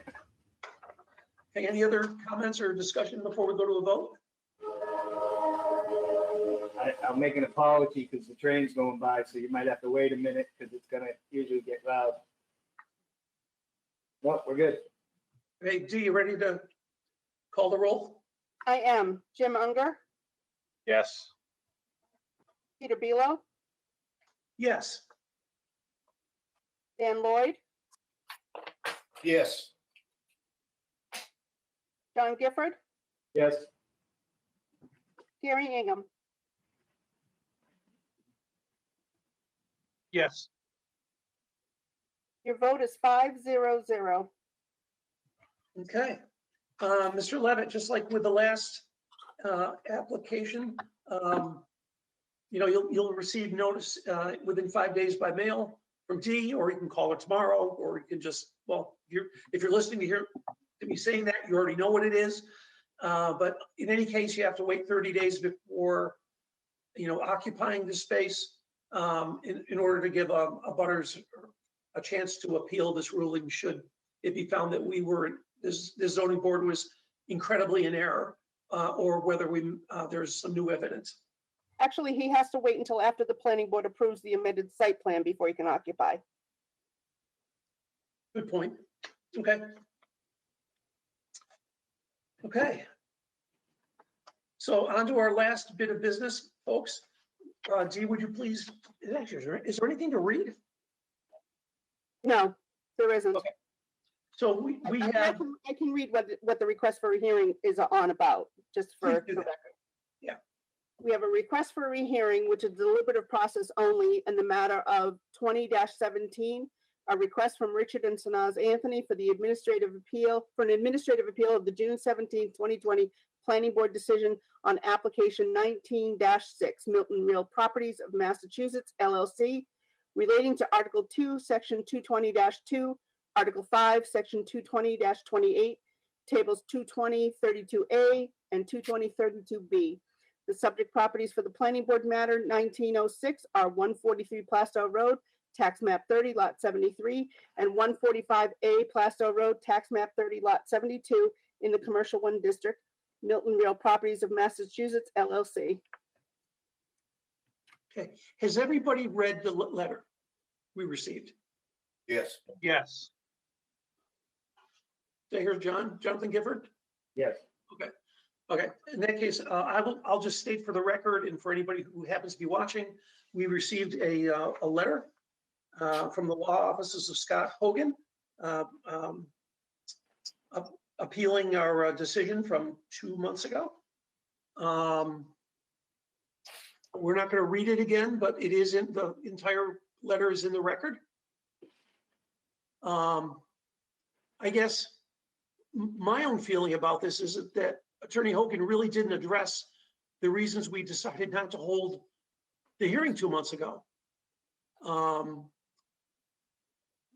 Speaker 1: any other comments or discussion before we go to a vote?
Speaker 4: I'll make an apology because the train's going by, so you might have to wait a minute because it's gonna usually get loud. Well, we're good.
Speaker 1: Hey, Dee, you ready to call the roll?
Speaker 2: I am. Jim Unger,
Speaker 5: Yes.
Speaker 2: Peter Bealow,
Speaker 1: Yes.
Speaker 2: Dan Lloyd,
Speaker 9: Yes.
Speaker 2: John Gifford,
Speaker 4: Yes,
Speaker 2: Gary Ingham.
Speaker 6: Yes.
Speaker 2: Your vote is 5-0-0.
Speaker 1: Okay. Mr. Levitt, just like with the last application, you know, you'll receive notice within 5 days by mail from Dee, or you can call her tomorrow, or you can just, well, if you're listening to me saying that, you already know what it is. But in any case, you have to wait 30 days before, you know, occupying the space in order to give abutters a chance to appeal this ruling should it be found that this zoning board was incredibly in error, or whether there's some new evidence.
Speaker 2: Actually, he has to wait until after the planning board approves the amended site plan before he can occupy.
Speaker 1: Good point. Okay. Okay. So on to our last bit of business, folks. Dee, would you please, is there anything to read?
Speaker 2: No, there isn't.
Speaker 1: Okay. So we
Speaker 2: I
Speaker 1: have.
Speaker 2: can read what the request for a hearing is on about, just for
Speaker 1: Please do
Speaker 2: the
Speaker 1: that.
Speaker 2: record.
Speaker 1: Yeah.
Speaker 2: We have a request for a rehearing, which is deliberative process only in the matter of 20-17, a request from Richard and Sanaz Anthony for an administrative appeal of the June 17, 2020 Planning Board decision on application 19-6 Milton Real Properties of Massachusetts LLC relating to Article 2, Section 220-2, Article 5, Section 220-28, Tables 220-32A and 220-32B. The subject properties for the Planning Board matter 1906 are 143 Plaistow Road, Tax Map 30, Lot 73, and 145A Plaistow Road, Tax Map 30, Lot 72 in the Commercial 1 District, Milton Real Properties of Massachusetts LLC.
Speaker 1: Okay. Has everybody read the letter we received?
Speaker 9: Yes.
Speaker 6: Yes.
Speaker 1: Did I hear Jonathan Gifford?
Speaker 4: yes.
Speaker 1: Okay, in that case, I'll just state for the record and for anybody who happens to be watching, we received a letter from the law offices of Scott Hogan appealing our decision from 2 months ago. We're not going to read it again, but it is in the entire letter is in the record. I guess my own feeling about this is that Attorney Hogan really didn't address the reasons we decided not to hold the hearing 2 months ago.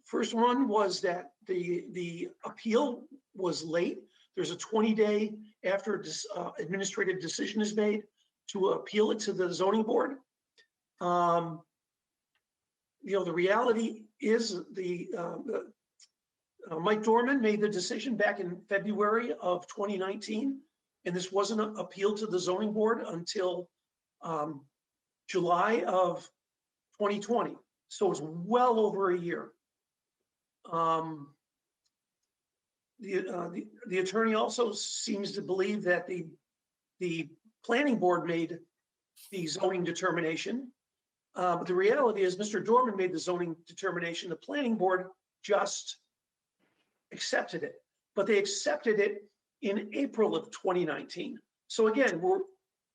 Speaker 1: First one was that the appeal was late. There's a 20-day after administrative decision is made to appeal it to the zoning board. The reality is Mike Dorman made the decision back in February of 2019, and this wasn't appealed to the zoning board until July of 2020. So it was well over a year. The attorney also seems to believe that the planning board made the zoning determination. But the reality is Mr. Dorman made the zoning determination. The planning board just accepted it, but they accepted it in April of 2019. So again,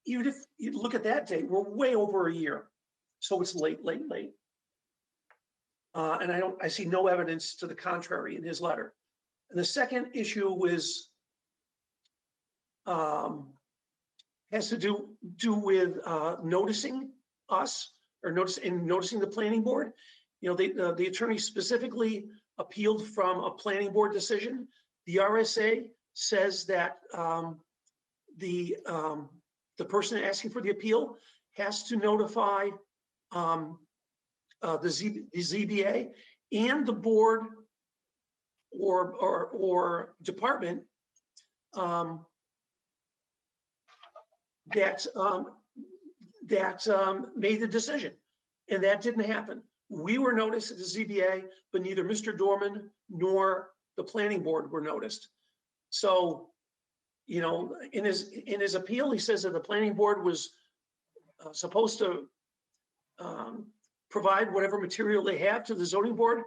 Speaker 1: even if you look at that date, we're way over a year. So it's late. And I see no evidence to the contrary in his letter. And the second issue was, has to do with noticing us or noticing the planning board. The attorney specifically appealed from a planning board decision. The RSA says that the person asking for the appeal has to notify the ZBA and the board or department that made the decision, and that didn't happen. We were noticed at the ZBA, but neither Mr. Dorman nor the planning board were noticed. So, in his appeal, he says that the planning board was supposed to provide whatever material they have to the zoning board.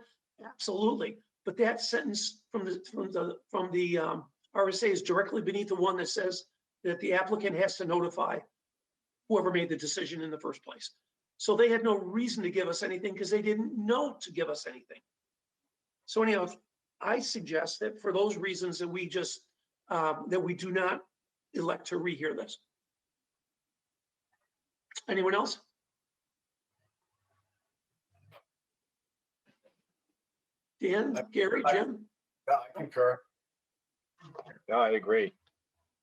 Speaker 1: Absolutely, but that sentence from the RSA is directly beneath the one that says that the applicant has to notify whoever made the decision in the first place. So they had no reason to give us anything because they didn't know to give us anything. So anyhow, I suggest that for those reasons that we just that we do not elect to rehear this. Anyone else? Dan, Gary, Jim?
Speaker 9: Yeah, I concur.
Speaker 5: Yeah, I agree.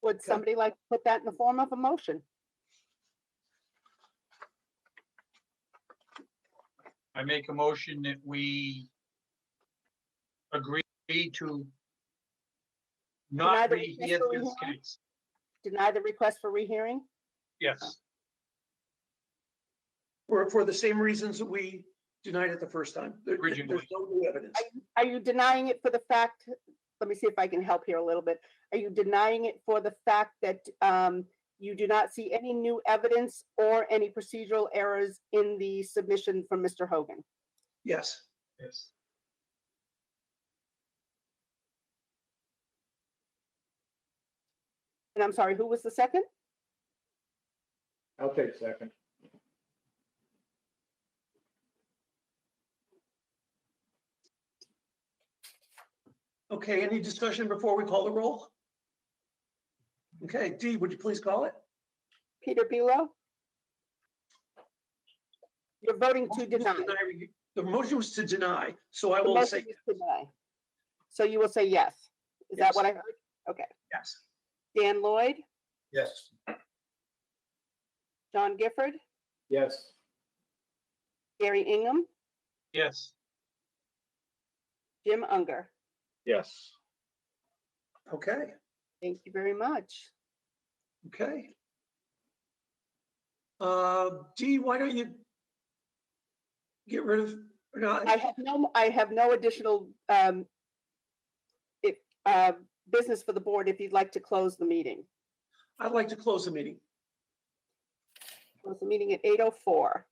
Speaker 2: Would somebody like to put that in the form of a motion?
Speaker 6: I make a motion that we agree to not
Speaker 2: Deny the
Speaker 6: rehear
Speaker 2: request for
Speaker 6: this
Speaker 2: rehearing?
Speaker 6: case.
Speaker 2: Deny the request for rehearing?
Speaker 6: Yes,
Speaker 1: For the same reasons that we denied it the first time. There's
Speaker 6: Originally.
Speaker 1: no new evidence.
Speaker 2: Are you denying it for the fact, let me see if I can help here a little bit. Are you denying it for the fact that you do not see any new evidence or any procedural errors in the submission from Mr. Hogan?
Speaker 1: Yes.
Speaker 6: yes.
Speaker 2: And I'm sorry, who was the second?
Speaker 4: I'll take second.
Speaker 1: Okay, any discussion before we call the roll? Okay, Dee, would you please call it?
Speaker 2: Peter Bealow? You're voting to deny.
Speaker 1: The motion was to deny, so I
Speaker 2: The
Speaker 1: will
Speaker 2: motion
Speaker 1: say
Speaker 2: is to deny. So you will say yes. Is that
Speaker 1: Yes.
Speaker 2: what I heard? Okay.
Speaker 1: yes.
Speaker 2: Dan Lloyd,
Speaker 9: Yes.
Speaker 2: John Gifford,
Speaker 4: Yes.
Speaker 2: Gary Ingham,
Speaker 6: Yes,
Speaker 2: Jim Unger.
Speaker 5: Yes.
Speaker 1: Okay,
Speaker 2: Thank you very much.
Speaker 1: okay. Dee, why don't you get rid of, or not?
Speaker 2: I have no additional business for the board if you'd like to close the meeting.
Speaker 1: I'd like to close the meeting.
Speaker 2: Close the meeting at 8:04.